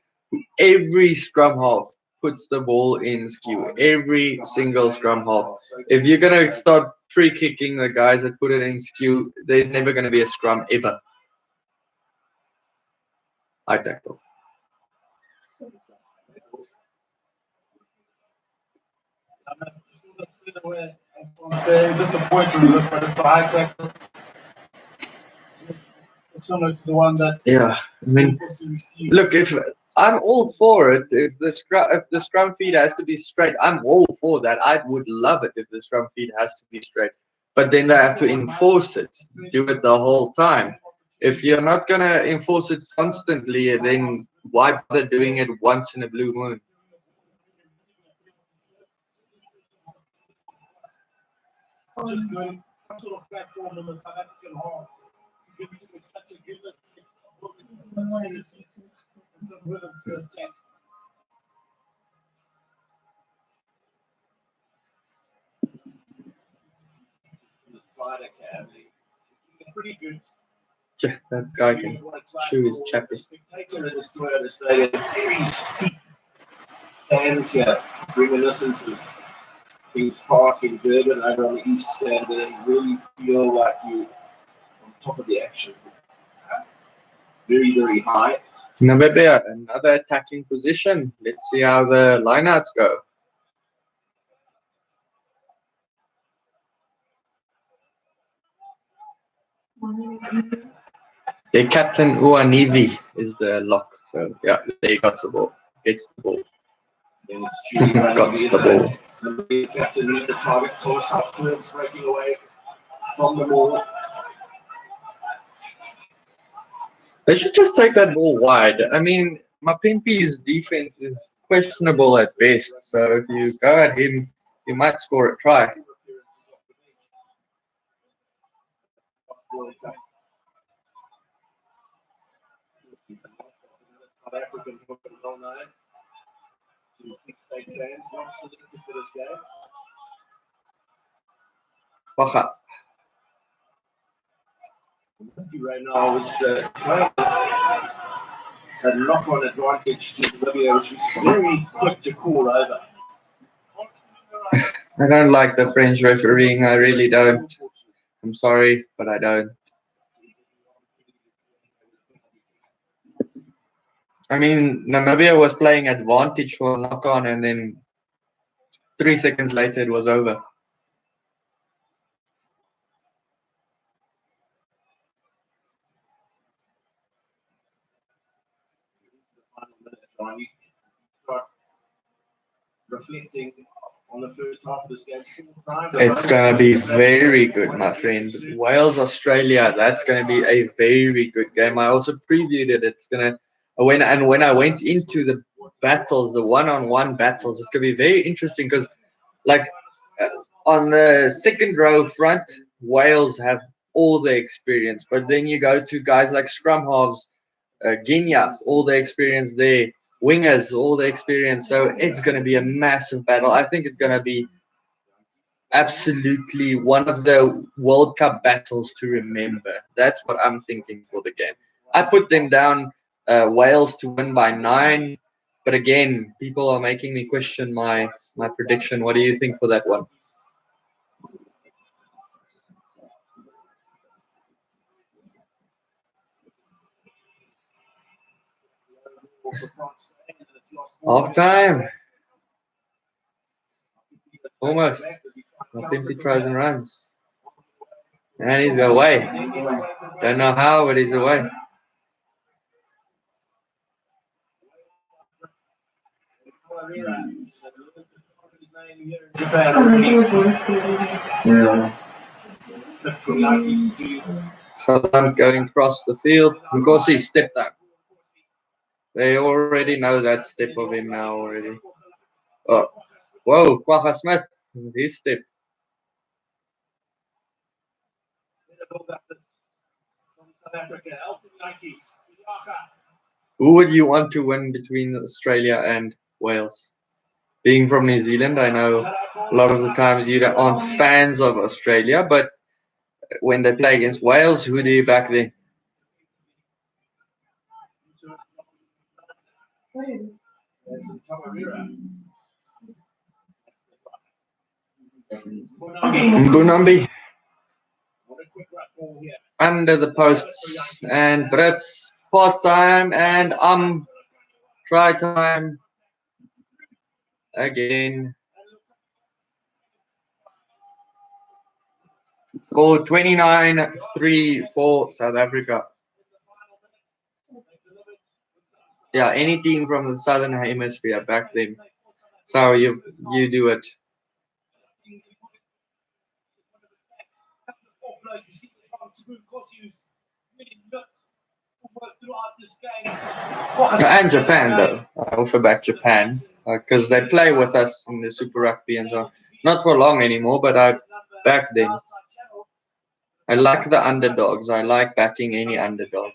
every scrum half puts the ball in skew. Every single scrum half. If you're gonna start free kicking the guys that put it in skew, there's never gonna be a scrum ever. I tackle. Very disappointing, but it's a high tackle. It's similar to the one that. Yeah, I mean, look, if I'm all for it, if the scrum feed has to be straight, I'm all for that. I would love it if the scrum feed has to be straight, but then they have to enforce it, do it the whole time. If you're not gonna enforce it constantly, then why bother doing it once in a blue moon? Just going some sort of platform in the South African half to give you such a given and some rhythm to attack. The spider cavity. pretty good. That guy can chew his chappy. Spectator that is throughout the stadium. Very steep stands here, bringing us into Kings Park in Durban over on the east stand, and then really feel like you're on top of the action. Very, very high. Namibia, another attacking position. Let's see how the lineouts go. The captain Uanivi is the lock. So yeah, there he got the ball. Gets the ball. Then it's Got the ball. the captain is the target source afterwards, breaking away from the ball. They should just take that ball wide. I mean, Mapimpi's defense is questionable at best. So if you go at him, you might score a try. South African well known to state fans, not selected for this game. Wacha. Right now is a knock-on advantage to Namibia, which is very quick to call over. I don't like the French refereeing. I really don't. I'm sorry, but I don't. I mean, Namibia was playing advantage for knock-on, and then 3 seconds later it was over. Start reflecting on the first half of this game. It's going to be very good, my friend. Wales, Australia, that's going to be a very good game. I also previewed it. It's going to, when I went into the battles, the one-on-one battles, it's going to be very interesting because, like, on the second row front, Wales have all the experience. But then you go to guys like scrum halves, Guinea, all the experience there. Wingers, all the experience. So it's going to be a massive battle. I think it's going to be absolutely one of the World Cup battles to remember. That's what I'm thinking for the game. I put them down, Wales to win by 9. But again, people are making me question my prediction. What do you think for that one? Half time. Almost. Mapimpi tries and runs. And he's away. Don't know how, but he's away. Shaban going across the field. Ngozi stepped out. They already know that step of him now already. Oh, whoa, Kwaha Smith, his step. Who would you want to win between Australia and Wales? Being from New Zealand, I know a lot of the times you aren't fans of Australia, but when they play against Wales, who do you back then? Mbunambi under the posts, and Brits pass time, and try time again. Score 29-3 for South Africa. Yeah, any team from the Southern Hemisphere, back them. So you do it. And Japan, though. I also back Japan because they play with us in the Super Rugby and so on. Not for long anymore, but I back them. I like the underdogs. I like backing any underdog.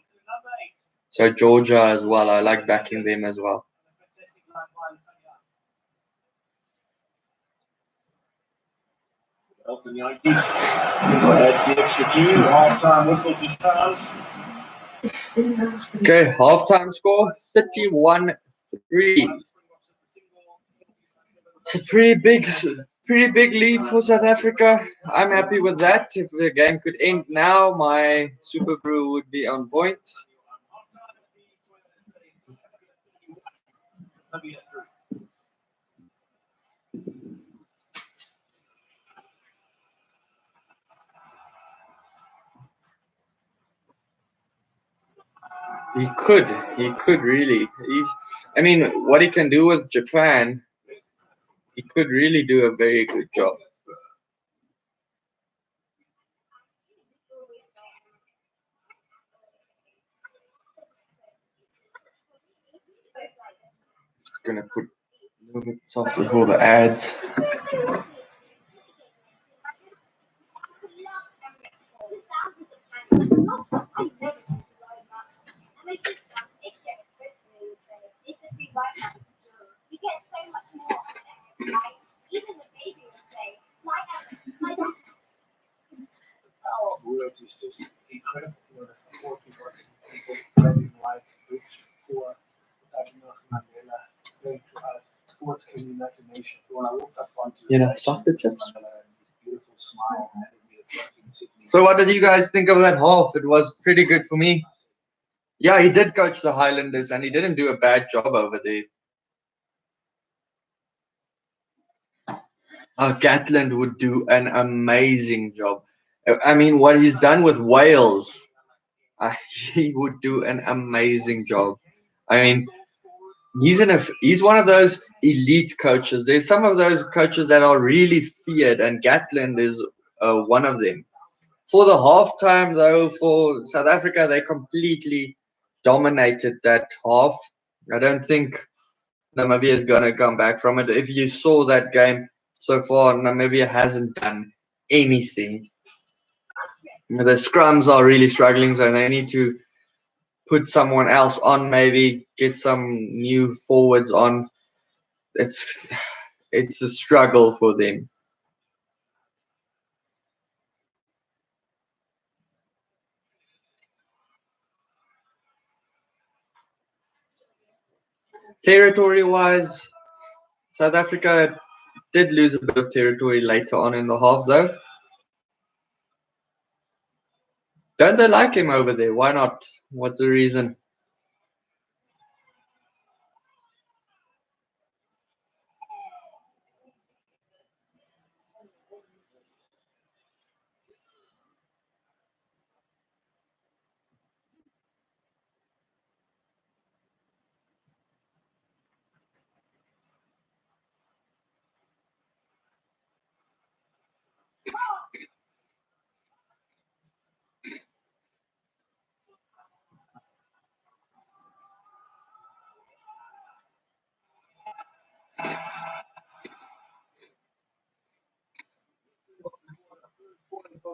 So Georgia as well. I like backing them as well. Elton Yankees. That's the extra 2. Half-time whistle to start. Okay, half-time score 31-3. It's a pretty big lead for South Africa. I'm happy with that. If the game could end now, my SkinnyBru would be on point. He could really. I mean, what he can do with Japan, he could really do a very good job. Just gonna put a little bit softer for the ads. Words is just incredible for the support people living like rich, poor, Nelson Mandela saying to us, sport can unite a nation. When I walked up onto the stage, Softer chips. beautiful smile and So what did you guys think of that half? It was pretty good for me. Yeah, he did coach the Highlanders and he didn't do a bad job over there. Gatland would do an amazing job. I mean, what he's done with Wales, he would do an amazing job. I mean, he's one of those elite coaches. There's some of those coaches that are really feared, and Gatland is one of them. For the halftime, though, for South Africa, they completely dominated that half. I don't think Namibia is going to come back from it. If you saw that game so far, Namibia hasn't done anything. The scrums are really struggling, so they need to put someone else on, maybe get some new forwards on. It's a struggle for them. Territory-wise, South Africa did lose a bit of territory later on in the half, though. Don't they like him over there? Why not? What's the reason?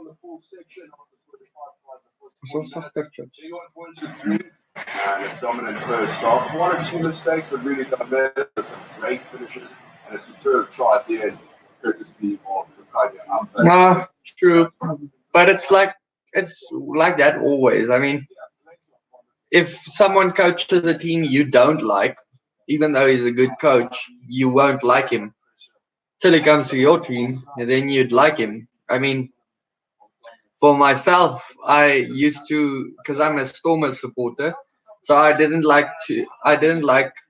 on the full section of the 31 points to 3 and a dominant first half. One or two mistakes, but really done better. Some great finishes and a superb try at the end, courtesy of the No, true. But it's like that always. I mean, if someone coaches a team you don't like, even though he's a good coach, you won't like him till he comes to your team, and then you'd like him. I mean, for myself, I used to, because I'm a Stormers supporter, so I didn't like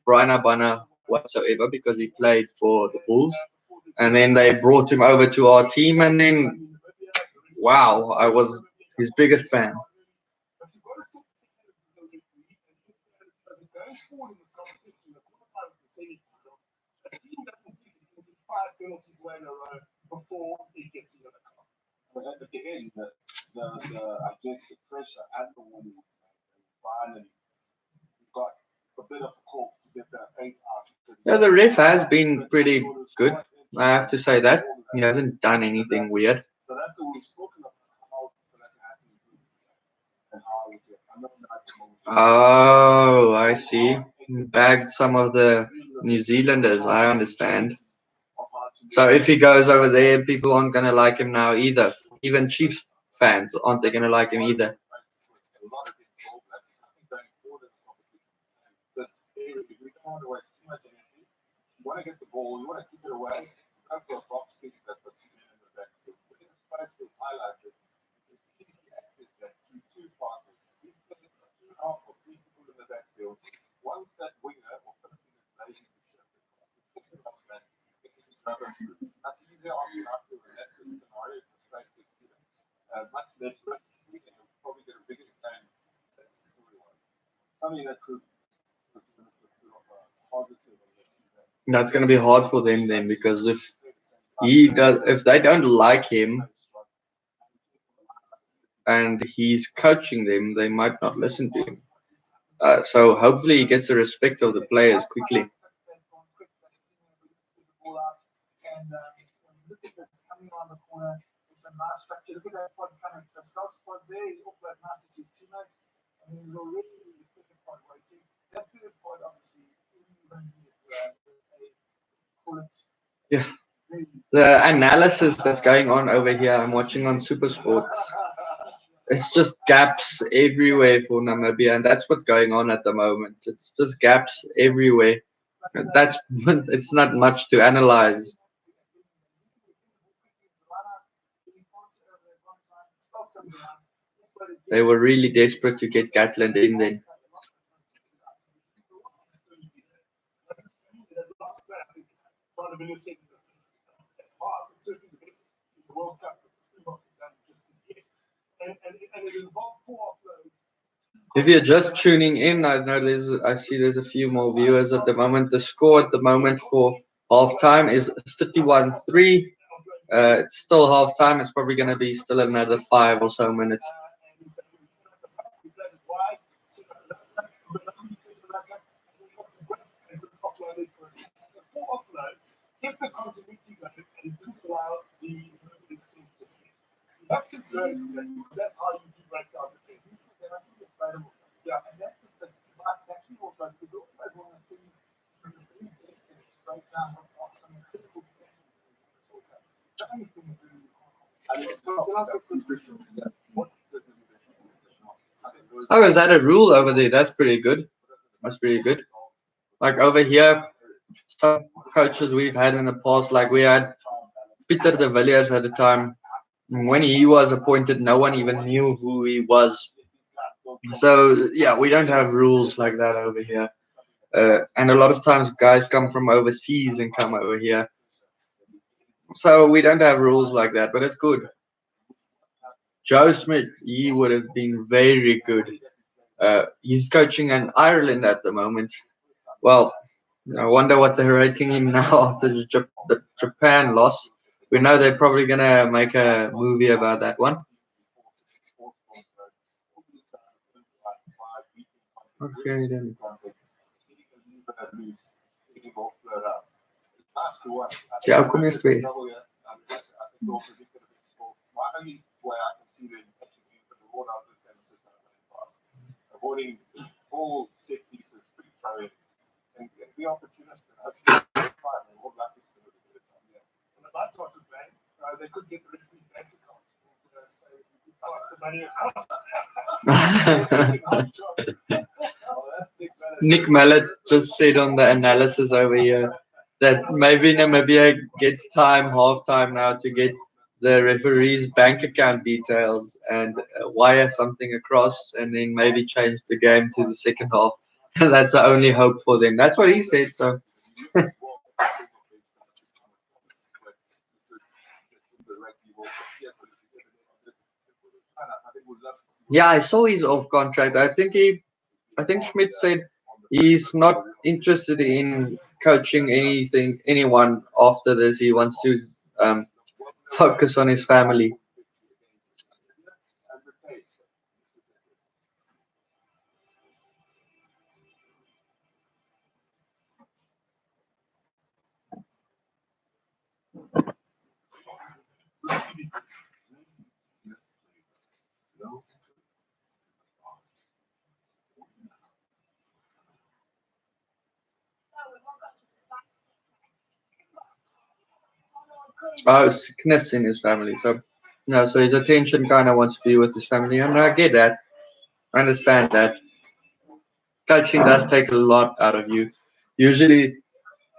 Brian Abana whatsoever because he played for the Bulls, and then they brought him over to our team, and then wow, I was his biggest fan. Before he gets into the car. But at the end, I guess the pressure and the warning finally got a bit of a call to get that paint out. Yeah, the ref has been pretty good. I have to say that he hasn't done anything weird. So that's what we've spoken about how South Africa has to improve and how we get. I know that. Oh, I see. Bagged some of the New Zealanders. I understand. Of how So if he goes over there, people aren't going to like him now either. Even Chiefs fans aren't they going to like him either. That's going to be hard for them then, because if they don't like him and he's coaching them, they might not listen to him. So hopefully he gets the respect of the players quickly. And look at this coming around the corner. It's a nice structure. Look at that pod coming. So Scott's pod there, he offload nice to his teammate. And he's already in the second pod waiting. That third pod obviously isn't even call it. Yeah. The analysis that's going on over here, I'm watching on Supersport. It's just gaps everywhere for Namibia, and that's what's going on at the moment. It's just gaps everywhere. That's it's not much to analyze. They were really desperate to get Gatland in then. World Cup just yet. And it involved 4 offloads. If you're just tuning in, I see there's a few more viewers at the moment. The score at the moment for halftime is 31-3. It's still halftime. It's probably going to be still another 5 or so minutes. If the continuity going and didn't allow the that's the great that's how you do break down the things. And I think it's incredible. Yeah, and that's just the that key also because also one of the things is break down what's some critical defenses in the soccer. The only thing is really Oh, is that a rule over there? That's pretty good. That's pretty good. Like over here, some coaches we've had in the past, like we had Peter de Villiers at the time. When he was appointed, no one even knew who he was. So yeah, we don't have rules like that over here. And a lot of times guys come from overseas and come over here. So we don't have rules like that, but it's good. Joe Smith, he would have been very good. He's coaching in Ireland at the moment. Well, I wonder what they're rating him now after the Japan loss. We know they're probably going to make a movie about that one. Okay, then. Ja, kom eens twee. Avoiding all set pieces, pretty throwing, and be opportunistic. That's fine. All that is going to be good. And the lights are to bank. They could get rid of his bank account. So you could pass the money across. Nick Mallet just said on the analysis over here that maybe Namibia gets halftime now, to get the referee's bank account details and wire something across, and then maybe change the game to the second half. That's the only hope for them. That's what he said. So. Yeah, I saw he's off contract. I think Schmidt said he's not interested in coaching anyone after this. He wants to focus on his family. sickness in his family. So, no, so his attention kind of wants to be with his family, and I get that. I understand that. Coaching does take a lot out of you. Usually,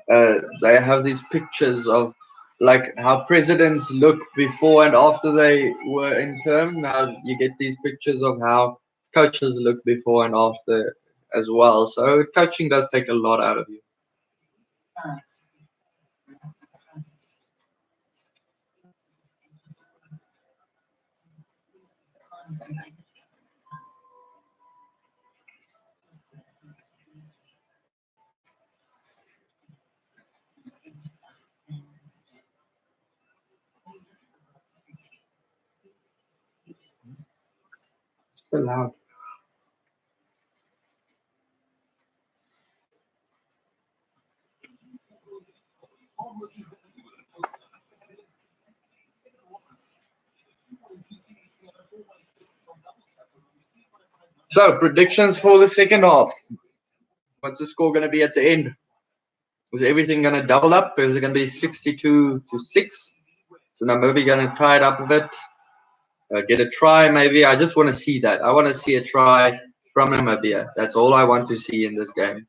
they have these pictures of like how presidents look before and after they were in term. Now you get these pictures of how coaches look before and after as well. So coaching does take a lot out of you. So loud. So predictions for the second half. What's the score going to be at the end? Is everything going to double up? Is it going to be 62-6? So Namibia going to tie it up a bit. Get a try, maybe. I just want to see that. I want to see a try from Namibia. That's all I want to see in this game.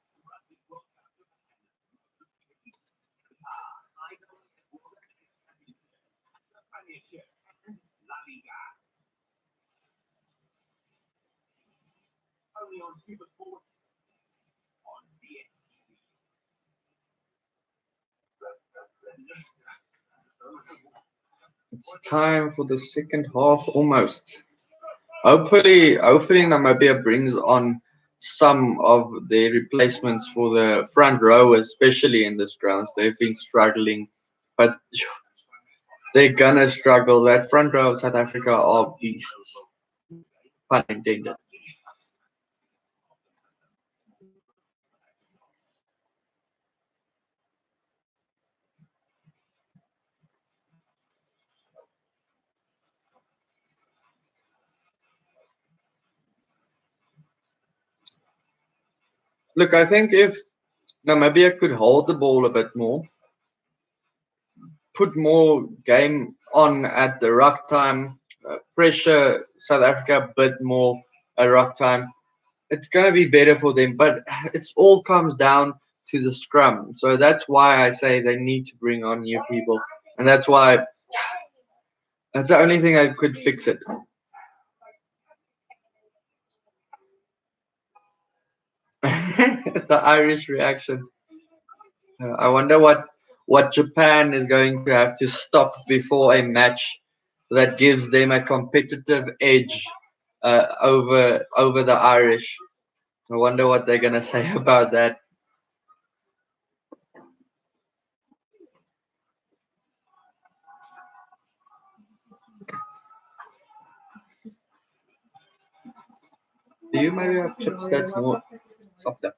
It's time for the second half almost. Hopefully Namibia brings on some of their replacements for the front row, especially in this grounds. They've been struggling, but they're gonna struggle. That front row of South Africa are beasts. Pun intended. Look, I think if Namibia could hold the ball a bit more, put more game on at the ruck time, pressure South Africa a bit more at ruck time, it's going to be better for them. But it all comes down to the scrum. So that's why I say they need to bring on new people. And that's why that's the only thing I could fix it. The Irish reaction. I wonder what Japan is going to have to stop before a match that gives them a competitive edge over the Irish. I wonder what they're gonna say about that. Do you maybe have chips that's more softer?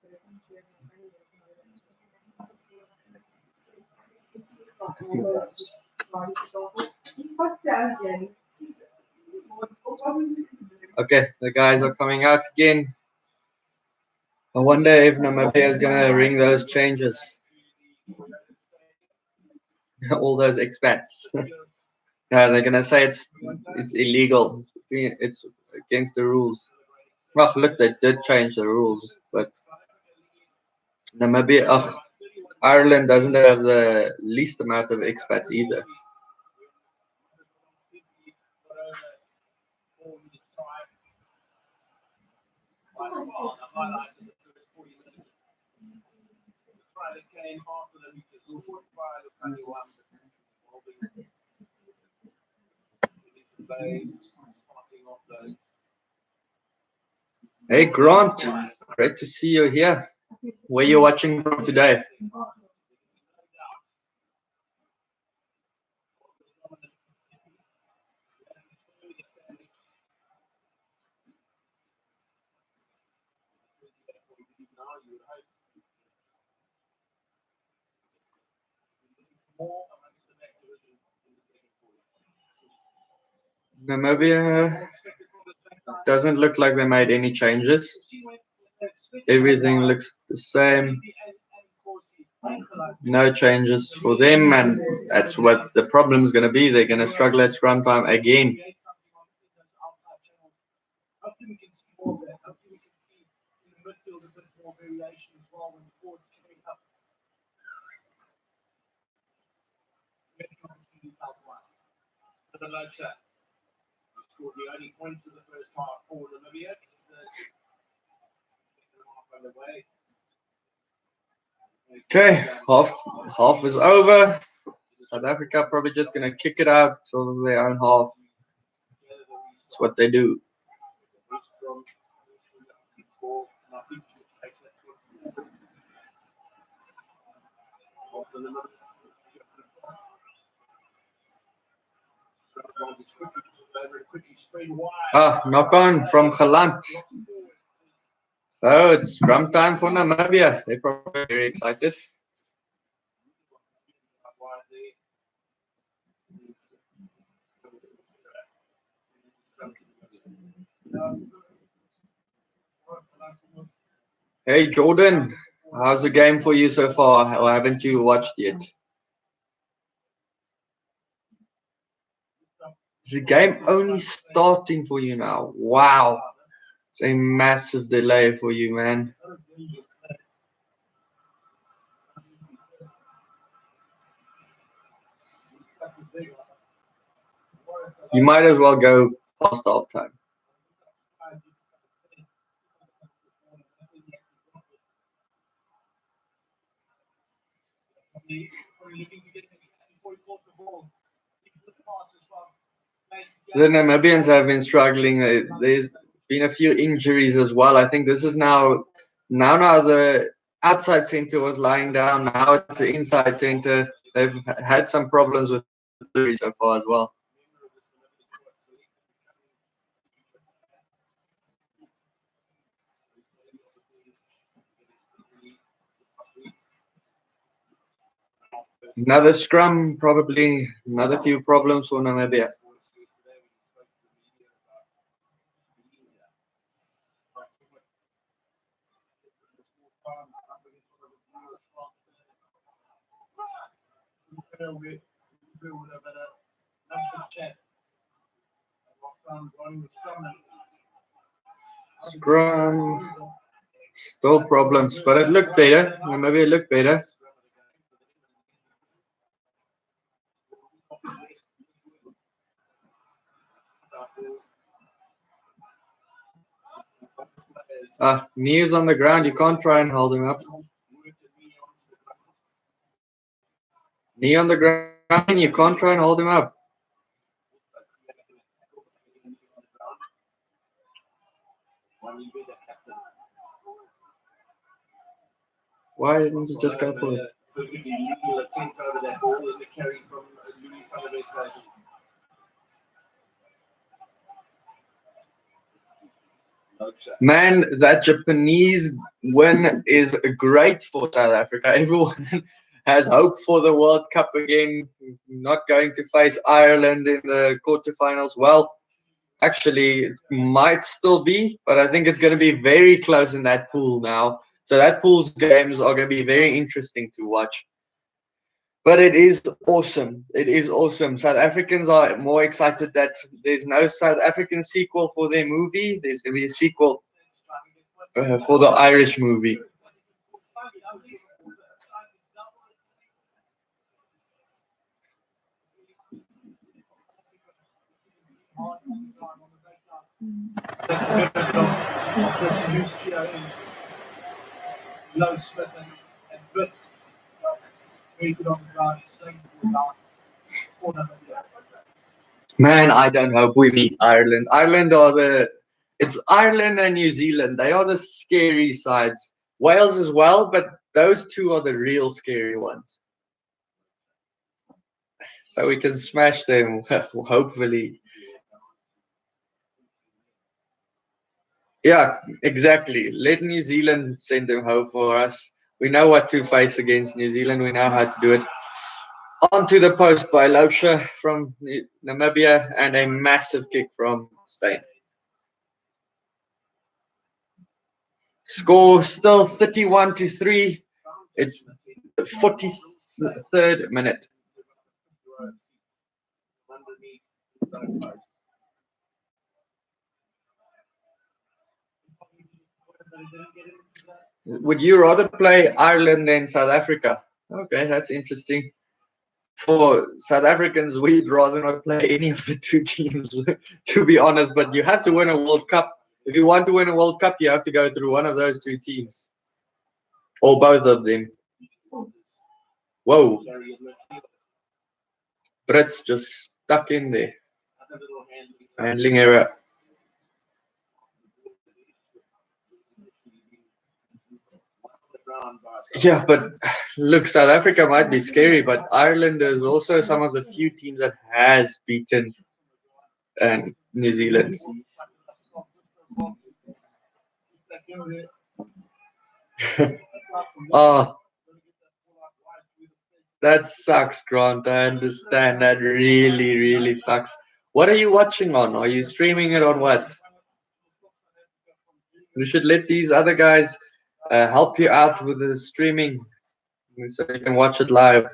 Okay, the guys are coming out again. I wonder if Namibia is gonna ring those changes. All those expats. Yeah, they're gonna say it's illegal. It's against the rules. Well, look, they did change the rules, but Namibia, Ireland doesn't have the least amount of expats either. Hey Grant, great to see you here. Where you watching from today? Namibia doesn't look like they made any changes. Everything looks the same. No changes for them, and that's what the problem is going to be. They're going to struggle at scrum time again. Hopefully we can see more of that. Hopefully we can see in the midfield a bit more variation as well when the forwards coming up. Many opportunities out wide. For the low shot. We scored the only points of the first half for Namibia. Okay, half is over. South Africa probably just going to kick it out to their own half. That's what they do. Knock on from Galant. So it's scrum time for Namibia. They're probably very excited. Hey Jordan, how's the game for you so far? Or haven't you watched yet? Is the game only starting for you now? Wow. It's a massive delay for you, man. You might as well go past half time. The Namibians have been struggling. There's been a few injuries as well. I think this is now the outside center was lying down. Now it's the inside center. They've had some problems with injuries so far as well. Another scrum, probably another few problems for Namibia. Scrum, still problems, but it looked better. Namibia looked better. Knee is on the ground. You can't try and hold him up. Knee on the ground. You can't try and hold him up. Why didn't you just go for it? Man, that Japanese win is great for South Africa. Everyone has hope for the World Cup again. Not going to face Ireland in the quarterfinals. Well, actually, it might still be, but I think it's going to be very close in that pool now. So that pool's games are going to be very interesting to watch. But it is awesome. It is awesome. South Africans are more excited that there's no South African sequel for their movie. There's going to be a sequel for the Irish movie. Man, I don't hope we meet Ireland. It's Ireland and New Zealand. They are the scary sides. Wales as well, but those two are the real scary ones. So we can smash them, hopefully. Yeah, exactly. Let New Zealand send them home for us. We know what to face against New Zealand. We know how to do it. On to the post by Losha from Namibia and a massive kick from Steyn. Score still 31-3. It's 43rd minute. Would you rather play Ireland than South Africa? Okay, that's interesting. For South Africans, we'd rather not play any of the two teams, to be honest. But you have to win a World Cup. If you want to win a World Cup, you have to go through one of those two teams. Or both of them. Whoa. Brett's just stuck in there. Handling error. Yeah, but look, South Africa might be scary, but Ireland is also some of the few teams that has beaten New Zealand. Oh, that sucks, Grant. I understand. That really, really sucks. What are you watching on? Are you streaming it on what? You should let these other guys help you out with the streaming so you can watch it live.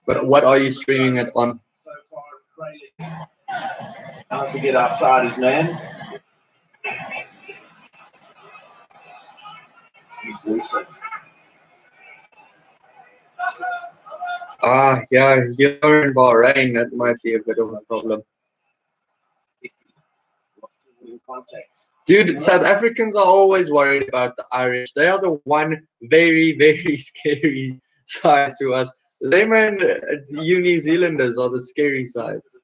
But what are you streaming it on? Has to get outside his man. Yeah, you're in Bahrain. That might be a bit of a problem. Dude, South Africans are always worried about the Irish. They are the one very, very scary side to us. Them and you New Zealanders are the scary sides.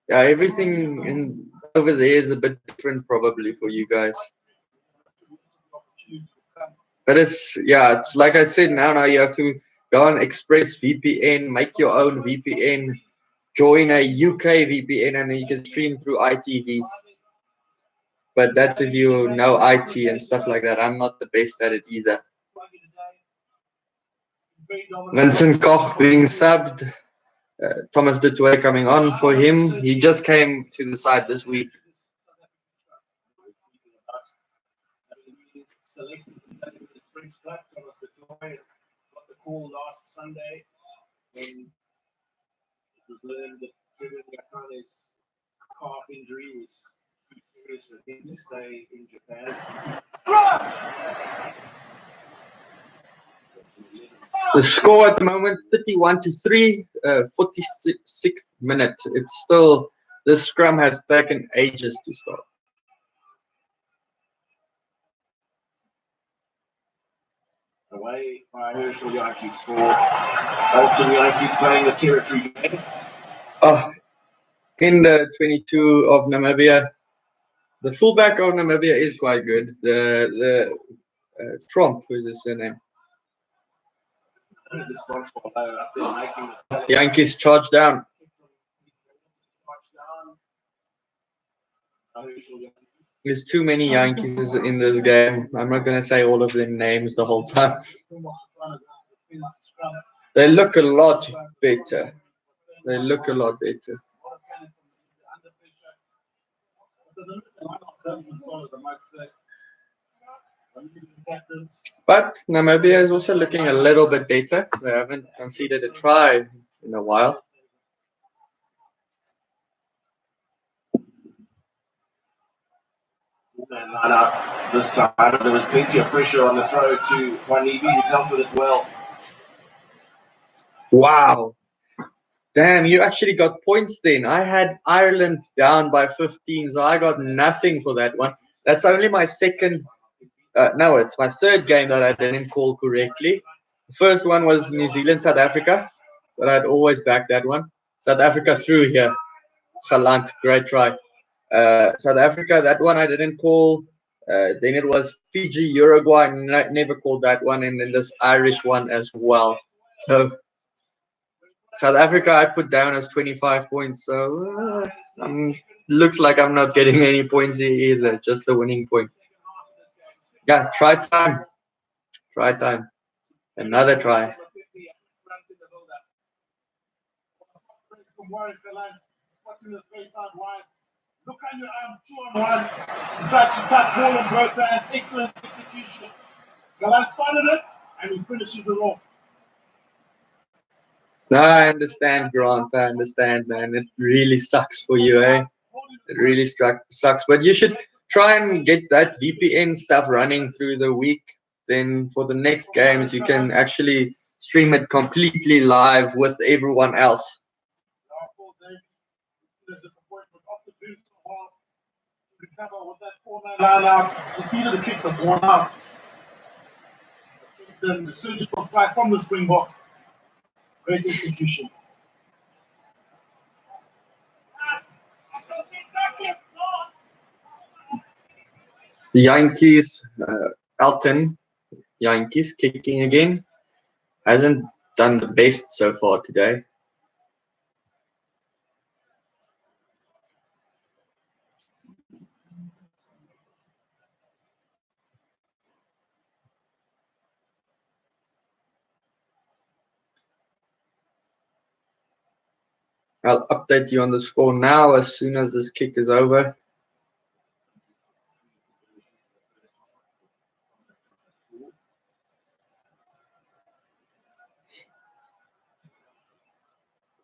Yeah, everything over there is a bit different probably for you guys. But it's like I said, now you have to go on Express VPN, make your own VPN, join a UK VPN, and then you can stream through ITV. But that's if you know IT and stuff like that. I'm not the best at it either. Vincent Koch being subbed. Thomas du Toit coming on for him. He just came to the side this week. Thomas du Toit got the call last Sunday when it was learned that Kevin Yakane's calf injury was too serious for him to stay in Japan. The score at the moment, 31-3, 46th minute. It's still, the scrum has taken ages to start. Away by Herschel Yankees for Bolton Yankees playing the territory game. In the 22 of Namibia, the fullback of Namibia is quite good. The Trump, who is his surname? Yankees charge down. There's too many Yankees in this game. I'm not going to say all of their names the whole time. They look a lot better. They look a lot better. But Namibia is also looking a little bit better. They haven't conceded a try in a while. Man line up this time. There was plenty of pressure on the throw to Wanibi, who dealt with it well. Wow. Damn, you actually got points then. I had Ireland down by 15, so I got nothing for that one. That's only my second. No, it's my third game that I didn't call correctly. The first one was New Zealand, South Africa, but I'd always back that one. South Africa through here. Galant, great try. South Africa, that one I didn't call. Then it was Fiji, Uruguay, never called that one. And then this Irish one as well. So South Africa I put down as 25 points. So I'm looks like I'm not getting any points here either, just the winning point. Yeah, try time. Try time. Another try. From Warren Galant, spotting the space out wide. Look on your arm, 2-on-1. Decides to tap ball on both hands. Excellent execution. Galant started it, and he finishes it off. No, I understand, Grant. I understand, man. It really sucks for you, eh? It really sucks. But you should try and get that VPN stuff running through the week. Then for the next games, you can actually stream it completely live with everyone else. Recover with that 4-man line out. Just needed to kick the ball out. Then the surgical strike from the Springboks. Great execution. The Yankees, Elton, Yankees kicking again. Hasn't done the best so far today. I'll update you on the score now as soon as this kick is over.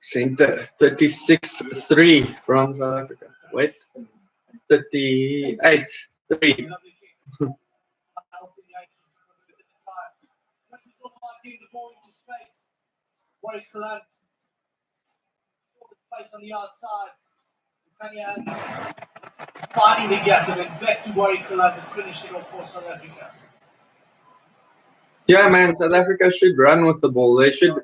Center 36-3 from South Africa. Wait, 38-3. On the outside, finding the gap and then back to Warwick Club and finishing off for South Africa. Yeah, man, South Africa should run with the ball. They should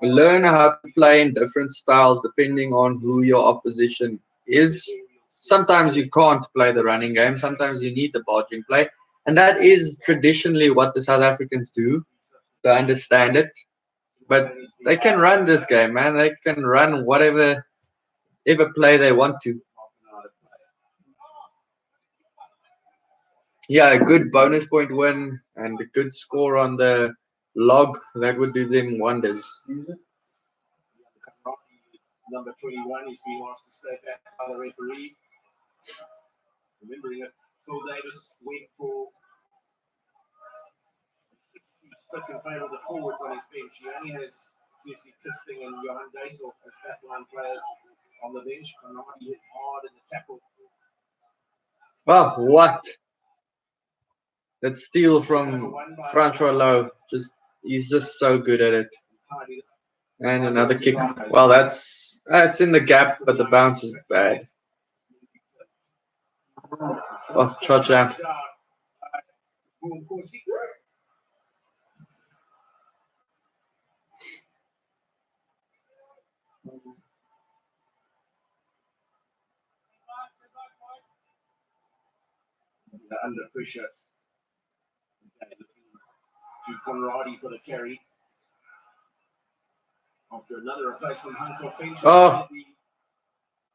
learn how to play in different styles depending on who your opposition is. Sometimes you can't play the running game. Sometimes you need the barging play. And that is traditionally what the South Africans do. To understand it. But they can run this game, man. They can run whatever play they want to. Yeah, a good bonus point win and a good score on the log, that would do them wonders. Number 21, he's been asked to stay back by the referee. Remembering that Phil Davis went for split in favour of the forwards on his bench. He only has Jesse Kisting and Johan Deisel as backline players on the bench. He hit hard in the tackle. Oh, what? That steal from Francois Lowe. He's just so good at it. And another kick. Well, that's in the gap, but the bounce is bad. Oh, touchdown. Under pressure. To Conradi for the carry. After another replacement, oh,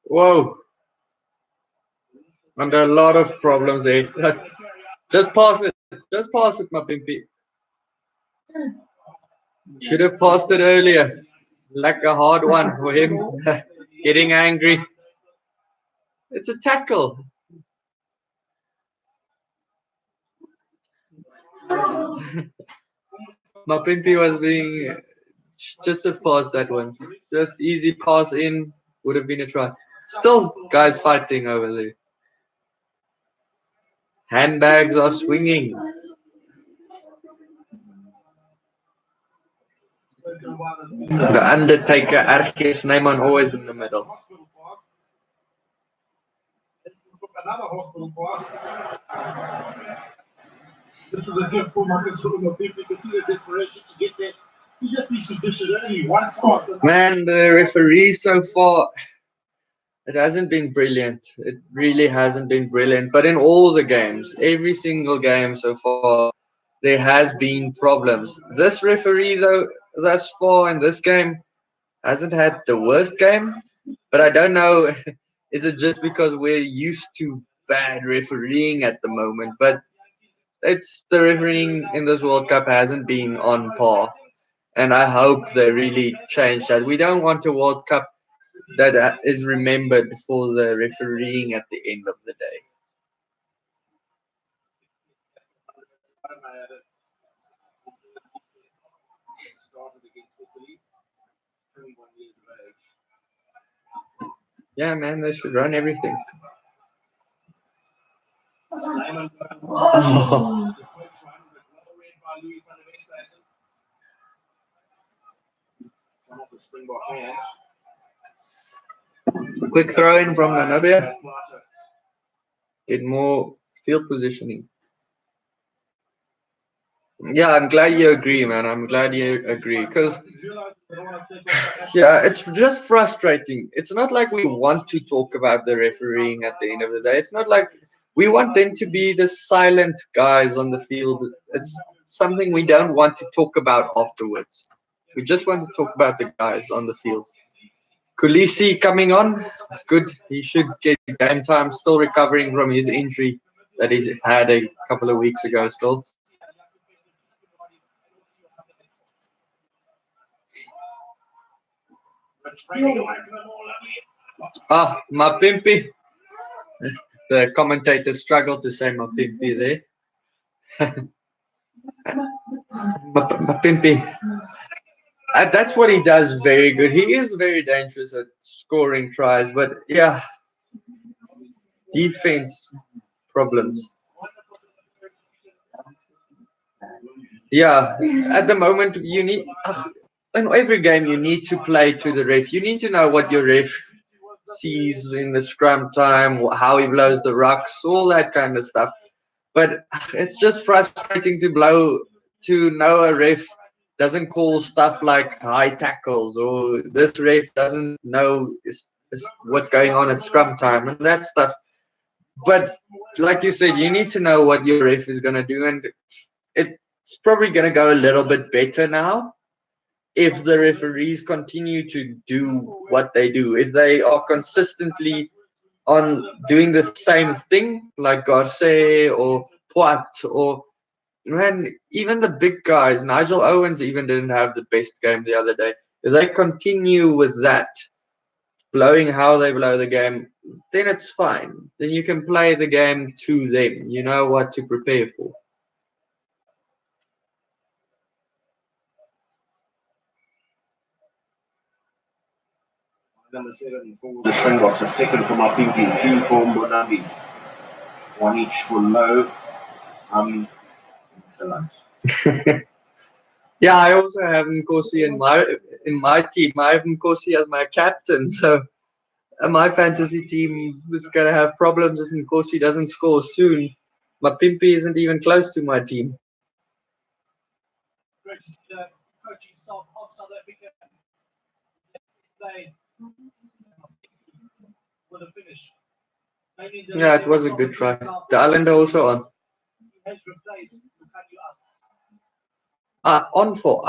whoa. Under a lot of problems there. Just pass it. Just pass it, my pimpy. Should have passed it earlier. Like a hard one for him. Getting angry. It's a tackle. My pimpy was being just have passed that one. Just easy pass in would have been a try. Still guys fighting over there. Handbags are swinging. The Undertaker, RGS Neyman always in the middle. Another hospital pass. This is a good pull, Marcus. You can see the desperation to get there. He just needs to dish it early. One pass. Man, the referee so far, it hasn't been brilliant. It really hasn't been brilliant. But in all the games, every single game so far, there has been problems. This referee, though, thus far in this game, hasn't had the worst game. But I don't know is it just because we're used to bad refereeing at the moment? But it's the refereeing in this World Cup hasn't been on par, and I hope they really change that. We don't want a World Cup that is remembered for the refereeing at the end of the day. Started against Italy, 21 years of age. Yeah, man, they should run everything. Simon Oh. the coach run, but well read by Louis van der Westhuizen. Come off the Springbok hand. Quick throw in from Namibia. Get more field positioning. Yeah, I'm glad you agree, man. I'm glad you agree. Because, yeah, it's just frustrating. It's not like we want to talk about the refereeing at the end of the day. It's not like we want them to be the silent guys on the field. It's something we don't want to talk about afterwards. We just want to talk about the guys on the field. Kulisi coming on. It's good. He should get game time. Still recovering from his injury that he's had a couple of weeks ago still. Ah, Mapimpi. The commentator struggled to say Mapimpi there. Mapimpi. That's what he does very good. He is very dangerous at scoring tries, but yeah, defense problems. Yeah, at the moment you need in every game you need to play to the ref. You need to know what your ref sees in the scrum time, how he blows the rucks, all that kind of stuff. But it's just frustrating to know a ref doesn't call stuff like high tackles, or this ref doesn't know what's going on at scrum time and that stuff. But like you said, you need to know what your ref is going to do, and it's probably going to go a little bit better now if the referees continue to do what they do. If they are consistently on doing the same thing, like Garce or Poit, or man, even the big guys, Nigel Owens even didn't have the best game the other day. If they continue with that, blowing how they blow the game, then it's fine. Then you can play the game to them. You know what to prepare for. Number 7 for the Springboks, a second for Mapimpi, 2 for Mbonambi, 1 each for Low, Yeah, I also have Nkosi in my team. I have Nkosi as my captain, so my fantasy team is gonna have problems if Nkosi doesn't score soon. Mapimpi isn't even close to my team. Great to see the coaching staff of South Africa with a finish. Yeah, it was a good try. The Islander also on. Has replaced Lukaku up. On for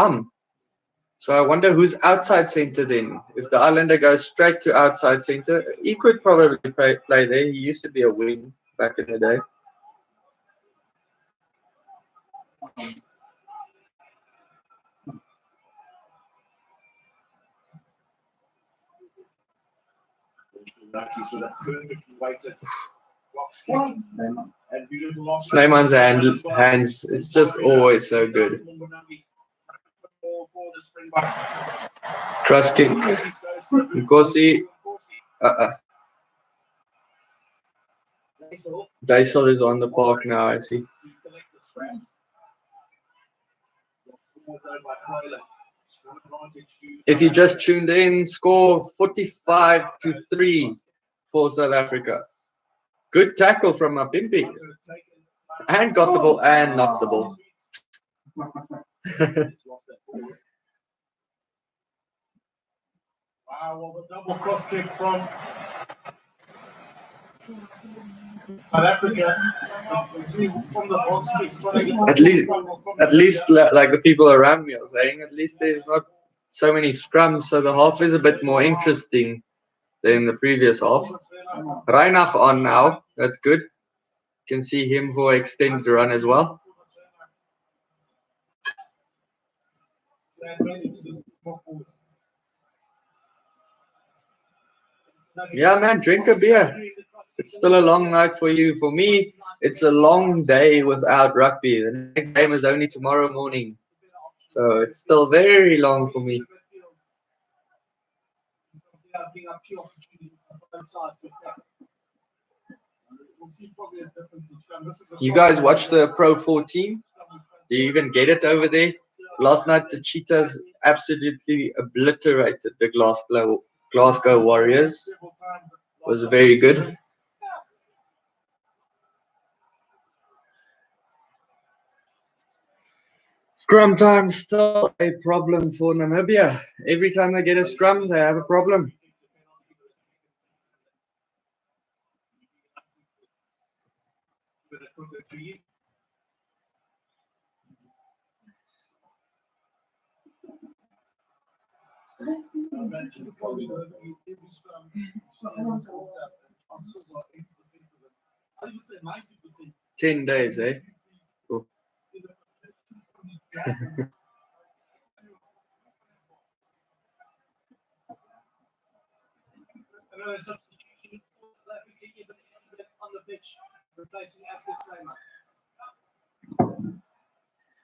So I wonder who's outside center then. If the Islander goes straight to outside center, he could probably play there. He used to be a wing back in the day. With a perfectly weighted box kick and beautiful Snyman's hands, it's just always so good. Cross kick. Nkosi. Dysel is on the park now, I see. If you just tuned in, score 45-3 for South Africa. Good tackle from Mapimpi. And got the ball and knocked the ball. Wow, well, the double cross kick from South Africa. From the box kick, at least like the people around me are saying, at least there's not so many scrums, so the half is a bit more interesting. than the previous half. Reinach on now. That's good. Can see him for extended run as well. Yeah, man, drink a beer. It's still a long night for you. For me, it's a long day without rugby. The next game is only tomorrow morning. So it's still very long for me. You guys watch the Pro 14? Do you even get it over there? Last night, the Cheetahs absolutely obliterated the Glasgow Warriors. It was very good. Scrum time still a problem for Namibia. Every time they get a scrum, they have a problem. Ten days, eh? Oh.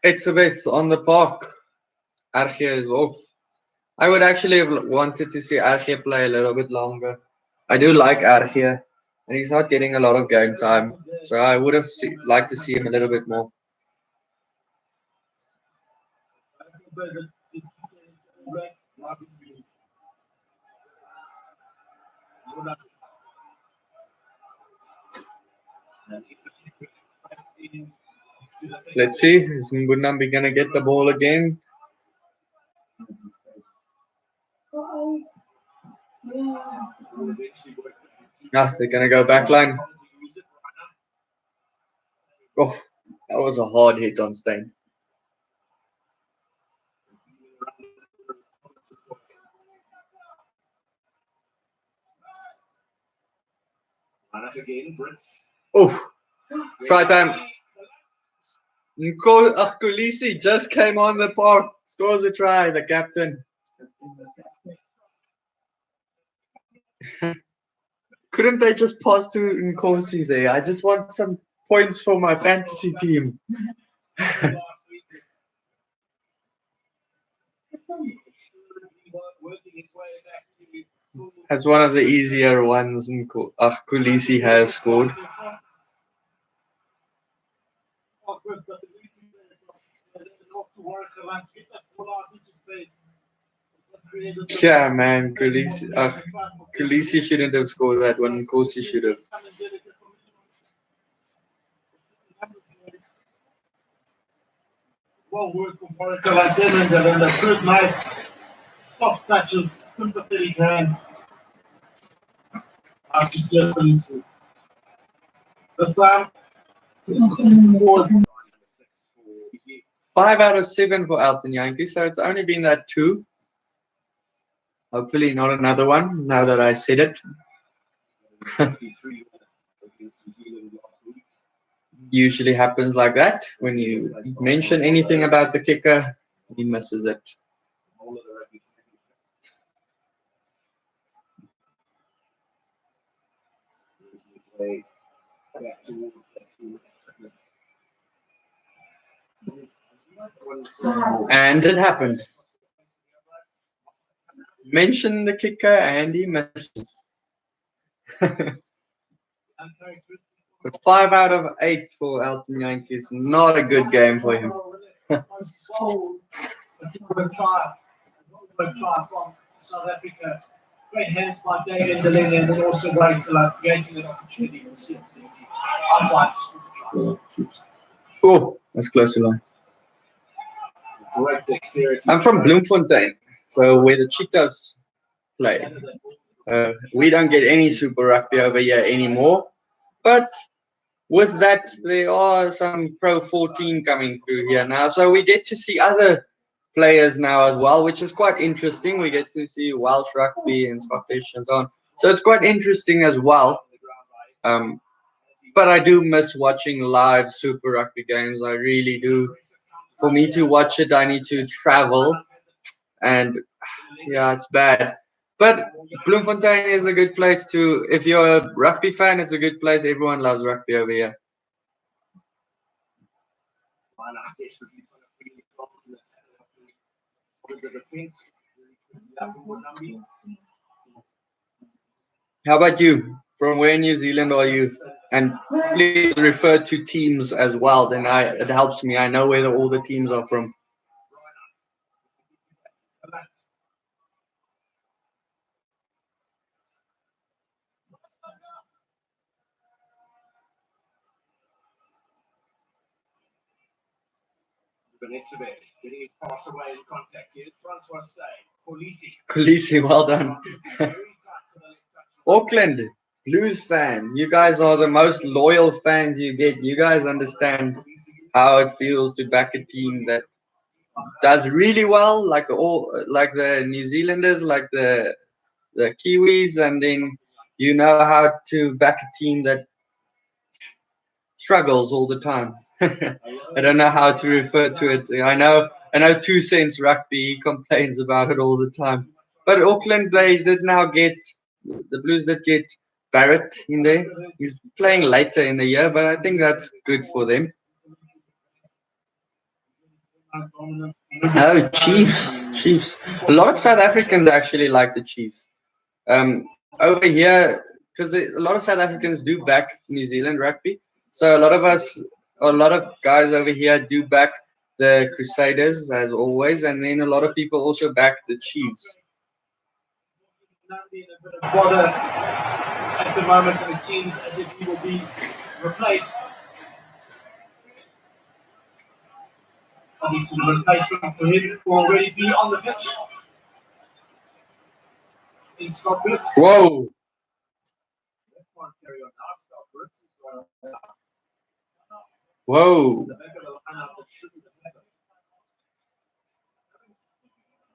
It's a bit on the park. Archie is off. I would actually have wanted to see Archie play a little bit longer. I do like Archie, and he's not getting a lot of game time. So I would have liked to see him a little bit more. Let's see. Is Mbunambi going to get the ball again? They're going to go back line. Oh, that was a hard hit on Stein. Oh, try time. Kulisi just came on the park, scores a try, the captain. Couldn't they just pass to Nkosi there? I just want some points for my fantasy team. That's one of the easier ones. Kulisi has scored. Yeah, man, Kulisi shouldn't have scored that one. Nkosi should have. Well worked from Warwick like them, and then the good, nice, soft touches, sympathetic hands. After Police. This time, forwards. 5 out of 7 for Elton Yankee, so it's only been that 2. Hopefully not another one, now that I said it. Usually happens like that. When you mention anything about the kicker, he misses it. And it happened. Mention the kicker and he misses. But 5 out of 8 for Elton Yankees. Not a good game for him. From South Africa. Great hands by David Delaney, and then also going to creating an opportunity for CPC. Oh, that's close to line. I'm from Bloemfontein, so where the Cheetahs play. We don't get any Super Rugby over here anymore, but with that, there are some Pro 14 coming through here now, so we get to see other players now as well, which is quite interesting. We get to see Welsh rugby and Scottish and so on. So it's quite interesting as well. Um, but I do miss watching live Super Rugby games. I really do. For me to watch it, I need to travel, and yeah, it's bad. But Bloemfontein is a good place to. If you're a rugby fan, it's a good place. Everyone loves rugby over here. How about you? From where in New Zealand are you? And please refer to teams as well. Then it helps me. I know where all the teams are from. Getting his pass away in contact here. Transfer stay. Khaleesi, well done. Auckland Blues fans, you guys are the most loyal fans you get. You guys understand how it feels to back a team that does really well, like the New Zealanders, like the Kiwis, and then you know how to back a team that struggles all the time. I don't know how to refer to it. I know 2 Cents Rugby complains about it all the time. But Auckland, they did now get the Blues did get Barrett in there. He's playing later in the year, but I think that's good for them. Oh, Chiefs. A lot of South Africans actually like the Chiefs. Over here, because a lot of South Africans do back New Zealand rugby, so a lot of guys over here do back the Crusaders as always, and then a lot of people also back the Chiefs. Bother at the moment, and it seems as if he will be replaced. Obviously, the replacement for him will already be on the pitch in Scotland. Whoa! Whoa!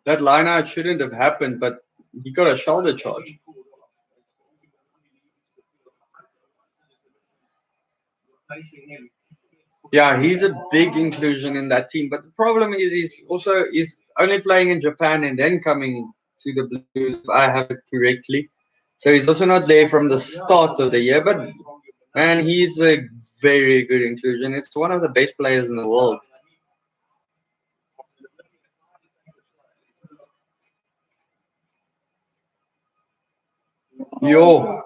That line out shouldn't have happened, but he got a shoulder charge. Yeah, he's a big inclusion in that team. But the problem is he's only playing in Japan and then coming to the Blues, if I have it correctly. So he's also not there from the start of the year. But man, he's a very good inclusion. It's one of the best players in the world. Yo.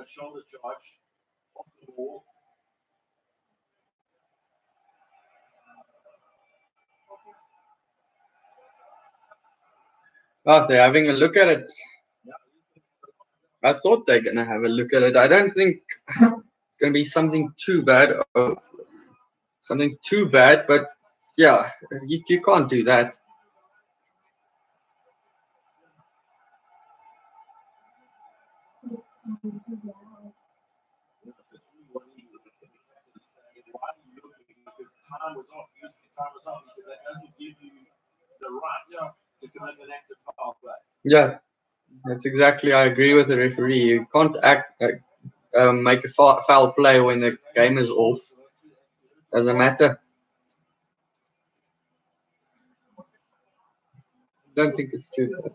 Shoulder charge off the ball. Oh, they're having a look at it. I thought they're gonna have a look at it. I don't think it's gonna be something too bad. Something too bad, but yeah, you can't do that. Time was off. Time was off. He said that doesn't give you the right to commit an active foul play. Yeah, that's exactly. I agree with the referee. You can't make a foul play when the game is off. Doesn't matter. Don't think it's too bad.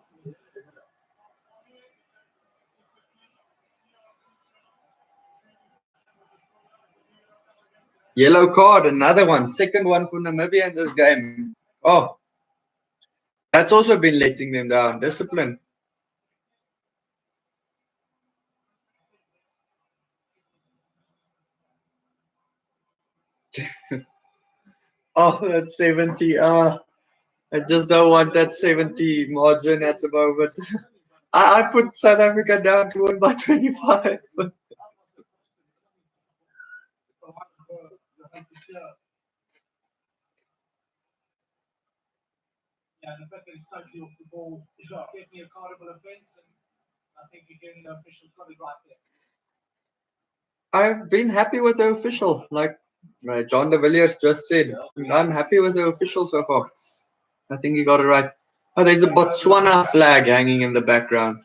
Yellow card, another one, second one for Namibia in this game. Oh, that's also been letting them down. Discipline. Oh, that's 70. I just don't want that 70 margin at the moment. I put South Africa down to win by 25. Yeah, the fact that he's totally off the ball is definitely a cardable offence, and I think again the officials got it right there. I've been happy with the official. Like Right, John de Villiers just said, I'm happy with the official so far. I think he got it right. Oh, there's a Botswana flag hanging in the background.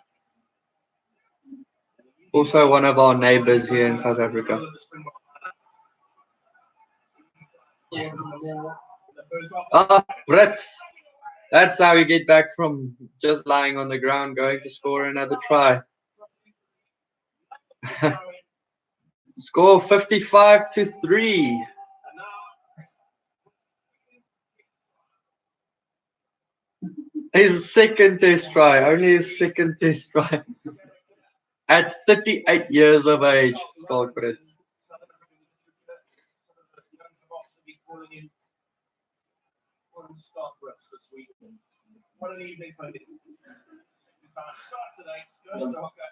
Also one of our neighbours here in South Africa. Ah, Brits. That's how you get back from just lying on the ground, going to score another try. Score 55-3. His second test try, only his second test try. At 38 years of age, scored Brits. What an evening for him. The time starts at 8. Goes to Hooker.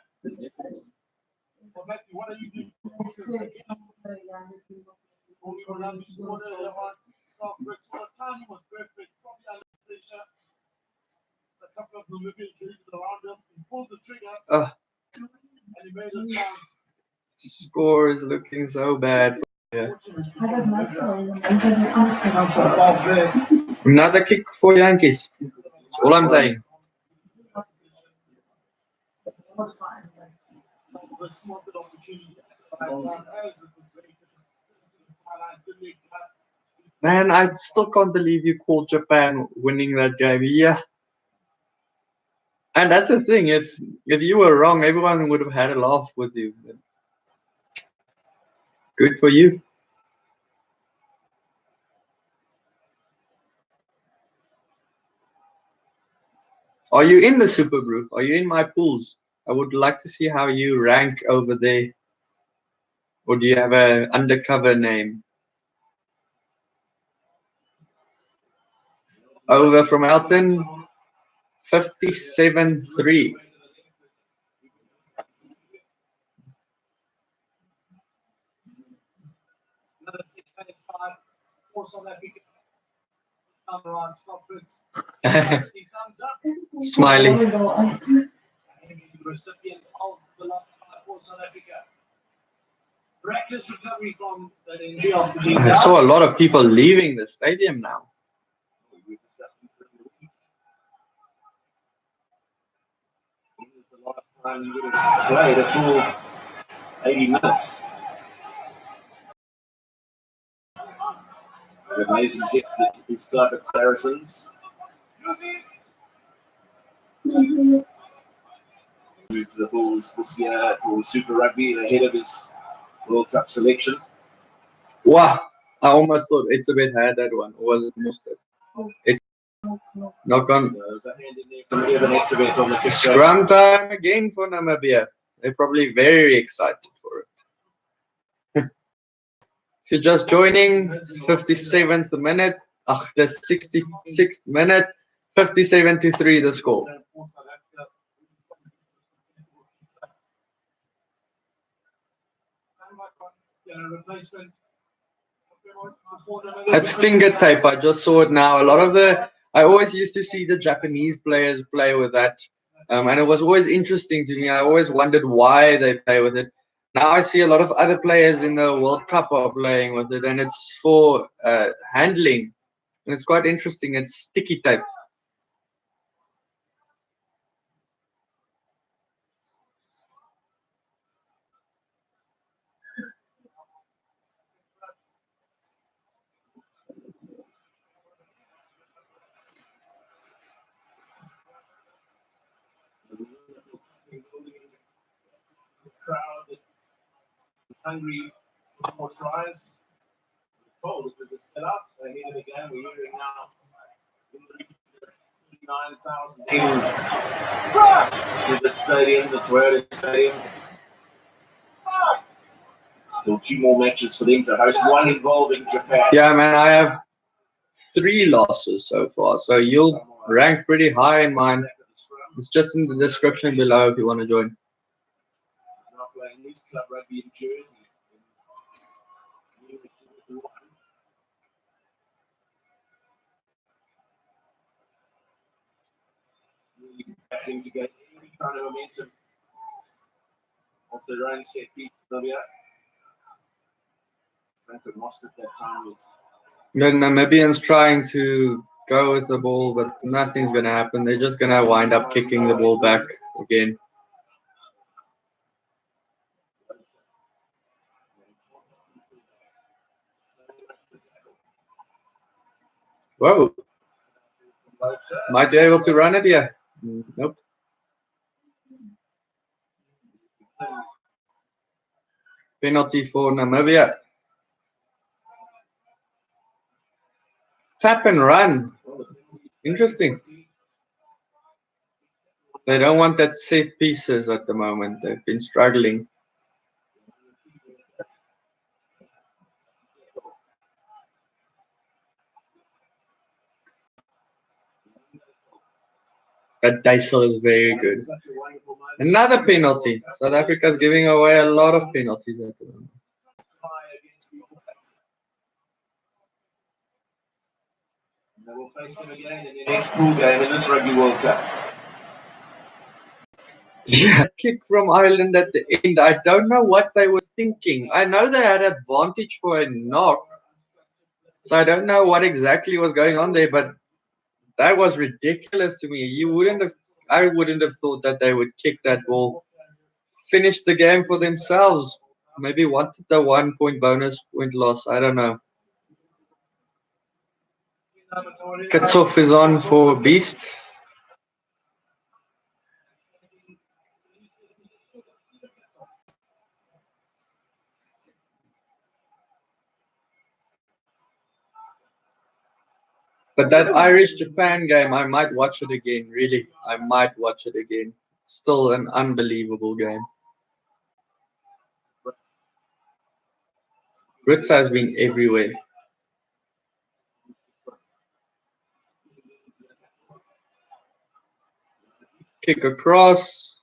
Well, Matthew, what are you doing? Only Ronaldo scored earlier on. Scott Brooks, well, the timing was perfect. Probably under pressure. A couple of Namibian jerseys around him. He pulled the trigger. And he made it count. Score is looking so bad. Yeah. Another kick for Yankees. That's all I'm saying. Man, I still can't believe you called Japan winning that game. Yeah. And that's the thing. If you were wrong, everyone would have had a laugh with you. Good for you. Are you in the SkinnyBru? Are you in my pools? I would like to see how you rank over there. Or do you have an undercover name? Over from Elton, 57-3. Smiley. Recipient of the last for South Africa. Miraculous recovery from that injury of the I saw a lot of people leaving the stadium now. This is the last time you would have played a full 80 minutes. The amazing depth that he's got at Saracens. Moved to the Bulls this year for Super Rugby ahead of his World Cup selection. Wow, I almost thought it's a bit had that one. Or was it Mustard? It's knock on. There's a hand in there from Evan Exabeth on the test Scrum time again for Namibia. They're probably very excited for it. If you're just joining, 57th minute, the 66th minute, 57-3 the score. That's finger tape. I just saw it now. A lot of I always used to see the Japanese players play with that. And it was always interesting to me. I always wondered why they play with it. Now I see a lot of other players in the World Cup are playing with it, and it's for handling. And it's quite interesting. It's sticky tape. Crowd hungry for more tries. Told it was a set up ahead of the game. We're hearing now 39,000 to the stadium, the Toyota Stadium. Still 2 more matches for them to host, one involving Japan. Yeah, man, I have 3 losses so far, so you'll rank pretty high in mine. It's just in the description below if you want to join. Now playing his club rugby in Jersey. Really having to get any kind of momentum off their own set piece. The Namibians trying to go with the ball, but nothing's going to happen. They're just going to wind up kicking the ball back again. Whoa. Might be able to run it here. Nope. Penalty for Namibia. Tap and run. Interesting. They don't want that set pieces at the moment. They've been struggling. That Diesel is very good. Another penalty. South Africa's giving away a lot of penalties at the moment. They will face them again in the next pool game in this Rugby World Cup. Yeah, kick from Ireland at the end. I don't know what they were thinking. I know they had advantage for a knock. So I don't know what exactly was going on there, but that was ridiculous to me. I wouldn't have thought that they would kick that ball. Finish the game for themselves. Maybe wanted the 1 point bonus point loss. I don't know. Katsoff is on for Beast. But that Irish-Japan game, I might watch it again, really. I might watch it again. Still an unbelievable game. Brits has been everywhere. Kick across.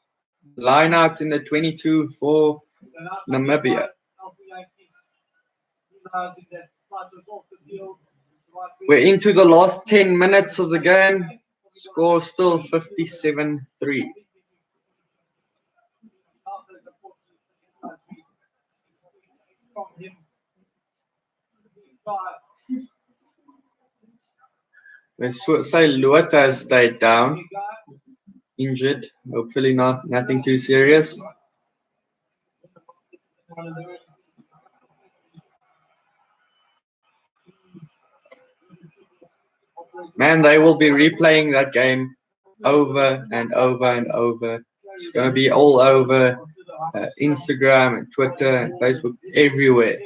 Line out in the 22 for Namibia. We're into the last 10 minutes of the game. Score still 57-3. Let's say Luat has stayed down. Injured. Hopefully nothing too serious. Man, they will be replaying that game over and over and over. It's going to be all over Instagram and Twitter and Facebook, everywhere.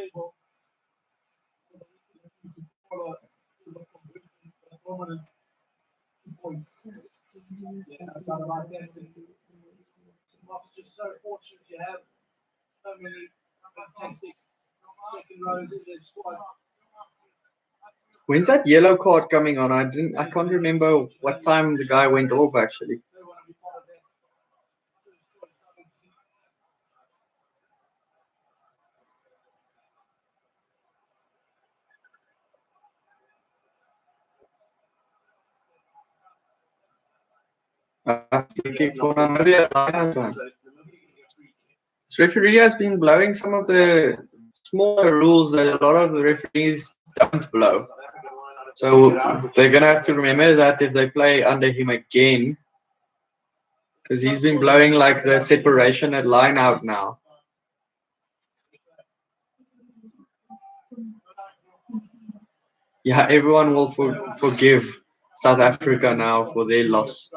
Just so fortunate you have so many fantastic second rows in their squad. When's that yellow card coming on? I can't remember what time the guy went off actually. This referee has been blowing some of the smaller rules that a lot of the referees don't blow. So they're going to have to remember that if they play under him again, because he's been blowing like the separation at line out now. Yeah, everyone will forgive South Africa now for their loss.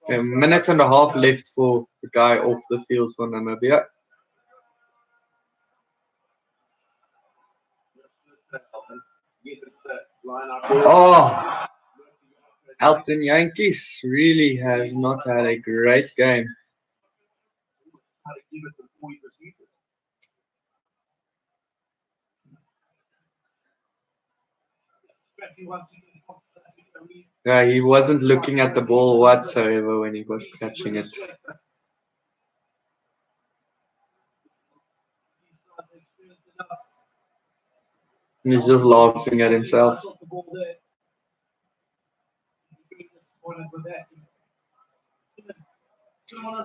A minute and a half left for the guy off the field for Namibia. Oh, Elton Yankees really has not had a great game. Yeah, he wasn't looking at the ball whatsoever when he was catching it. He's just laughing at himself.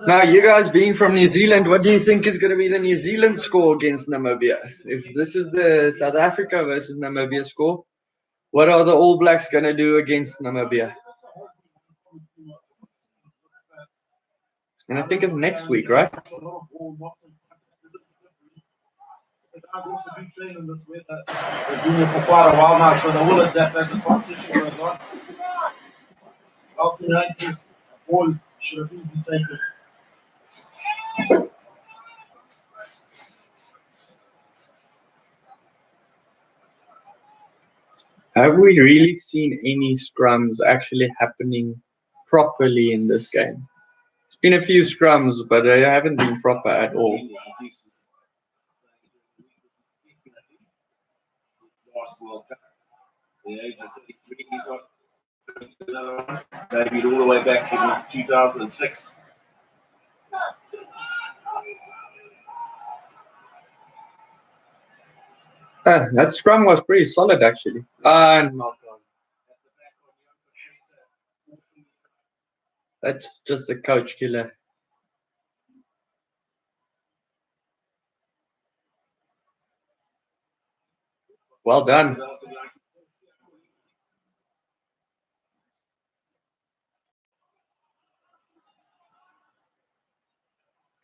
Now, you guys being from New Zealand, what do you think is going to be the New Zealand score against Namibia? If this is the South Africa versus Namibia score, what are the All Blacks going to do against Namibia? And I think it's next week, right? The guys also been training this weather. They're doing it for quite a while now, so they will adapt as the competition goes on. Out in Yankees, ball should have easily taken. Have we really seen any scrums actually happening properly in this game? It's been a few scrums, but they haven't been proper at all. Last World Cup, the age of 33, he's not going to another one. Maybe all the way back in 2006. That scrum was pretty solid, actually. Not on. That's just a coach killer. Well done.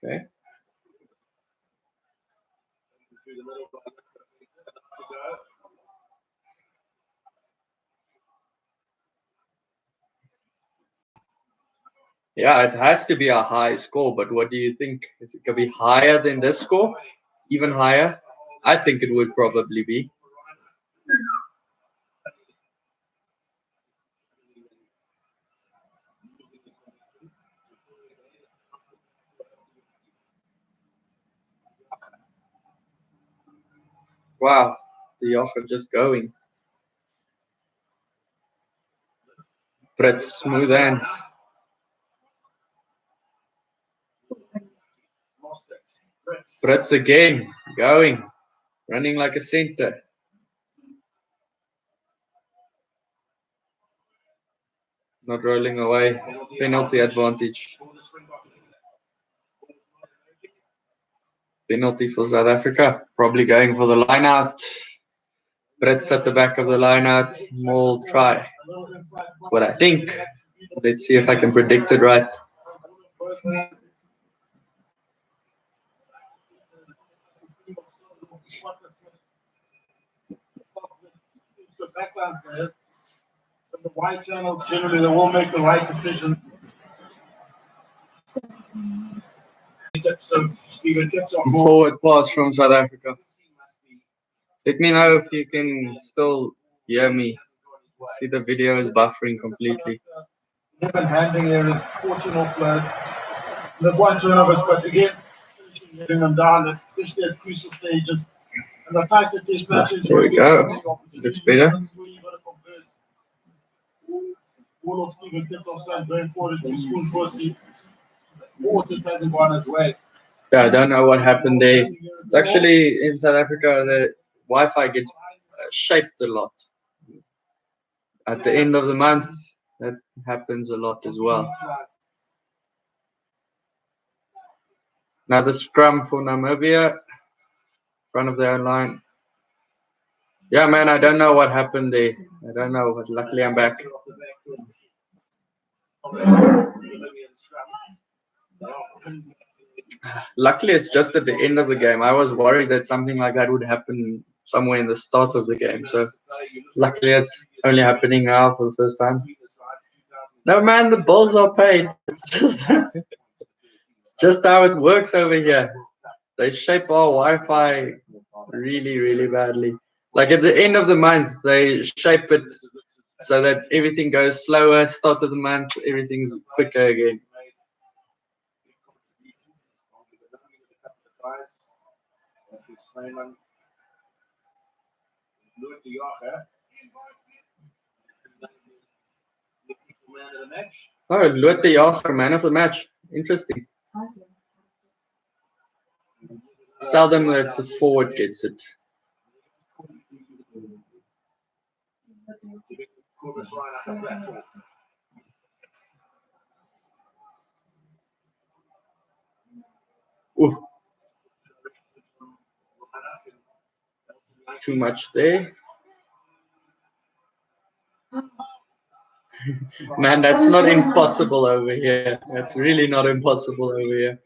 Okay. Yeah, it has to be a high score, but what do you think? Is it going to be higher than this score? Even higher? I think it would probably be. Wow, the offer just going. Brits, smooth hands. Brits again, going, running like a center. Not rolling away. Penalty advantage. Penalty for South Africa. Probably going for the line out. Brits at the back of the line out. Small try. That's what I think. Let's see if I can predict it right. The background players, but the white channels generally they will make the right decision. So Stephen gets off forward pass from South Africa. Let me know if you can still hear me. See, the video is buffering completely. 11 handling areas, 14 offloads. They've won turnovers, but again, getting them down, especially at crucial stages. And the tighter test matches. There we go. Looks better. All of Stephen gets offside going forward to Spoon Pussy. Or just hasn't gone his way. Yeah, I don't know what happened there. It's actually in South Africa, the Wi-Fi gets shaped a lot. At the end of the month, that happens a lot as well. Now the scrum for Namibia, front of their own line. Yeah, man, I don't know what happened there. I don't know, but luckily I'm back. Luckily, it's just at the end of the game. I was worried that something like that would happen somewhere in the start of the game. So luckily, it's only happening now for the first time. No, man, the Bulls are paid. It's just how it works over here. They shape our Wi-Fi really, really badly. Like at the end of the month, they shape it so that everything goes slower. Start of the month, everything's quicker again. Oh, Lotte Jager, man of the match. Interesting. Seldom that the forward gets it. Ooh. Too much there. Man, that's not impossible over here. That's really not impossible over here.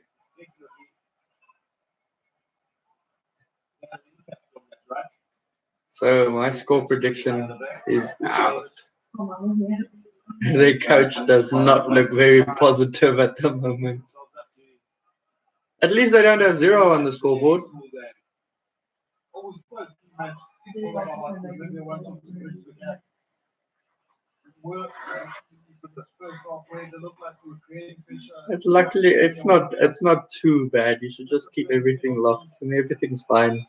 So my score prediction is out. The coach does not look very positive at the moment. At least they don't have 0 on the scoreboard. It's luckily it's not too bad. You should just keep everything locked and everything's fine.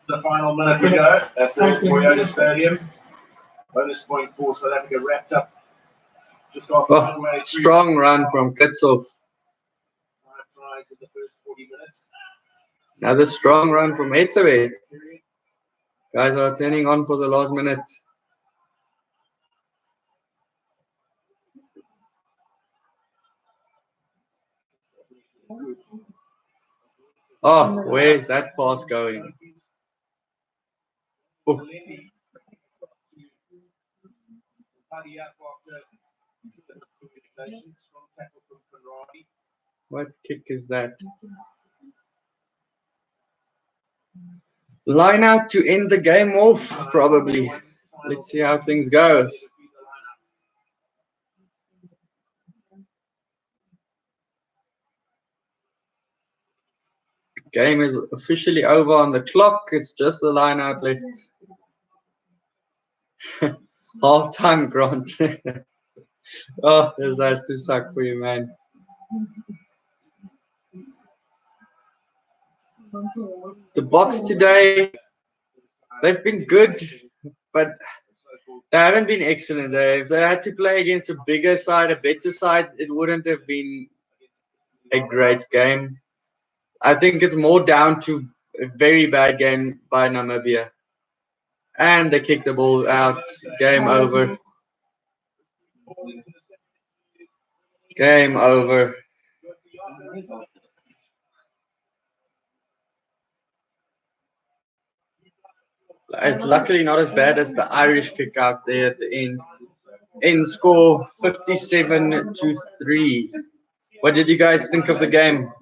The final minute we go at the Toyota Stadium. Bonus point for South Africa wrapped up just after strong run from Kitsov. 5 tries in the first 40 minutes. Another strong run from Etzebeth. Guys are turning on for the last minute. Oh, where's that pass going? Oh. What kick is that? Line out to end the game off, probably. Let's see how things go. Game is officially over on the clock. It's just the line out left. Half time, Grant. Oh, this has to suck for you, man. The box today, they've been good, but they haven't been excellent. If they had to play against a bigger side, a better side, it wouldn't have been a great game. I think it's more down to a very bad game by Namibia. And they kicked the ball out. Game over. Game over. It's luckily not as bad as the Irish kick out there at the end. End score 57-3. What did you guys think of the game?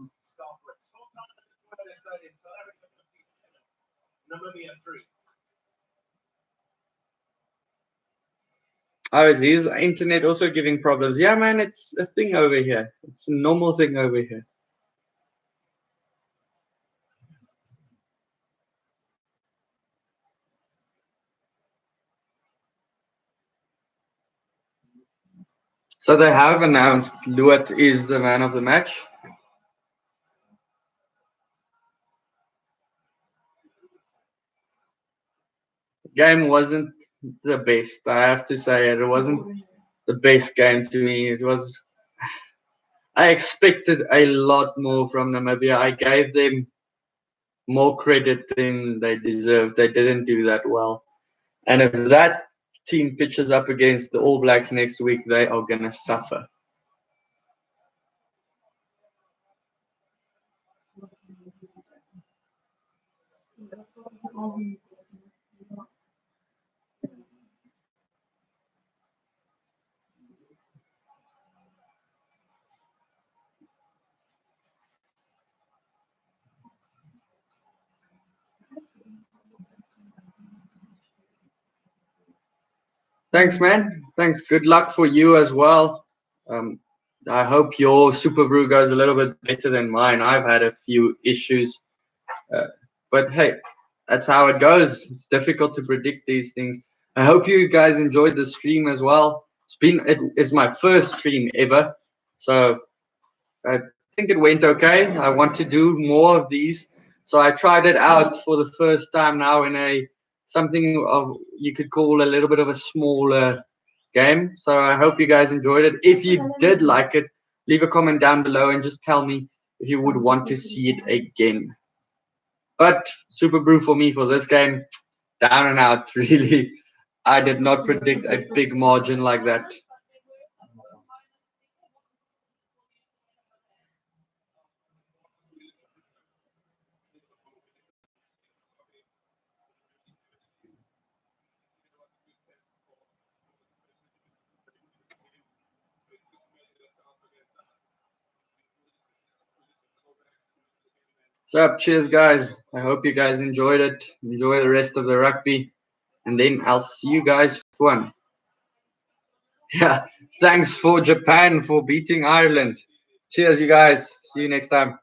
Oh, is his internet also giving problems? Yeah, man, it's a thing over here. It's a normal thing over here. So they have announced Luat is the man of the match. Game wasn't the best. I have to say it wasn't the best game to me. It was. I expected a lot more from Namibia. I gave them more credit than they deserved. They didn't do that well. And if that team pitches up against the All Blacks next week, they are going to suffer. Thanks, man. Thanks. Good luck for you as well. I hope your SkinnyBru goes a little bit better than mine. I've had a few issues. But hey, that's how it goes. It's difficult to predict these things. I hope you guys enjoyed the stream as well. It's my first stream ever. So I think it went okay. I want to do more of these. So I tried it out for the first time now in something of you could call a little bit of a smaller game. So I hope you guys enjoyed it. If you did like it, leave a comment down below and just tell me if you would want to see it again. But SkinnyBru for me for this game, down and out, really. I did not predict a big margin like that. So, cheers, guys. I hope you guys enjoyed it. Enjoy the rest of the rugby. And then I'll see you guys for one. Yeah. Thanks for Japan for beating Ireland. Cheers, you guys. See you next time.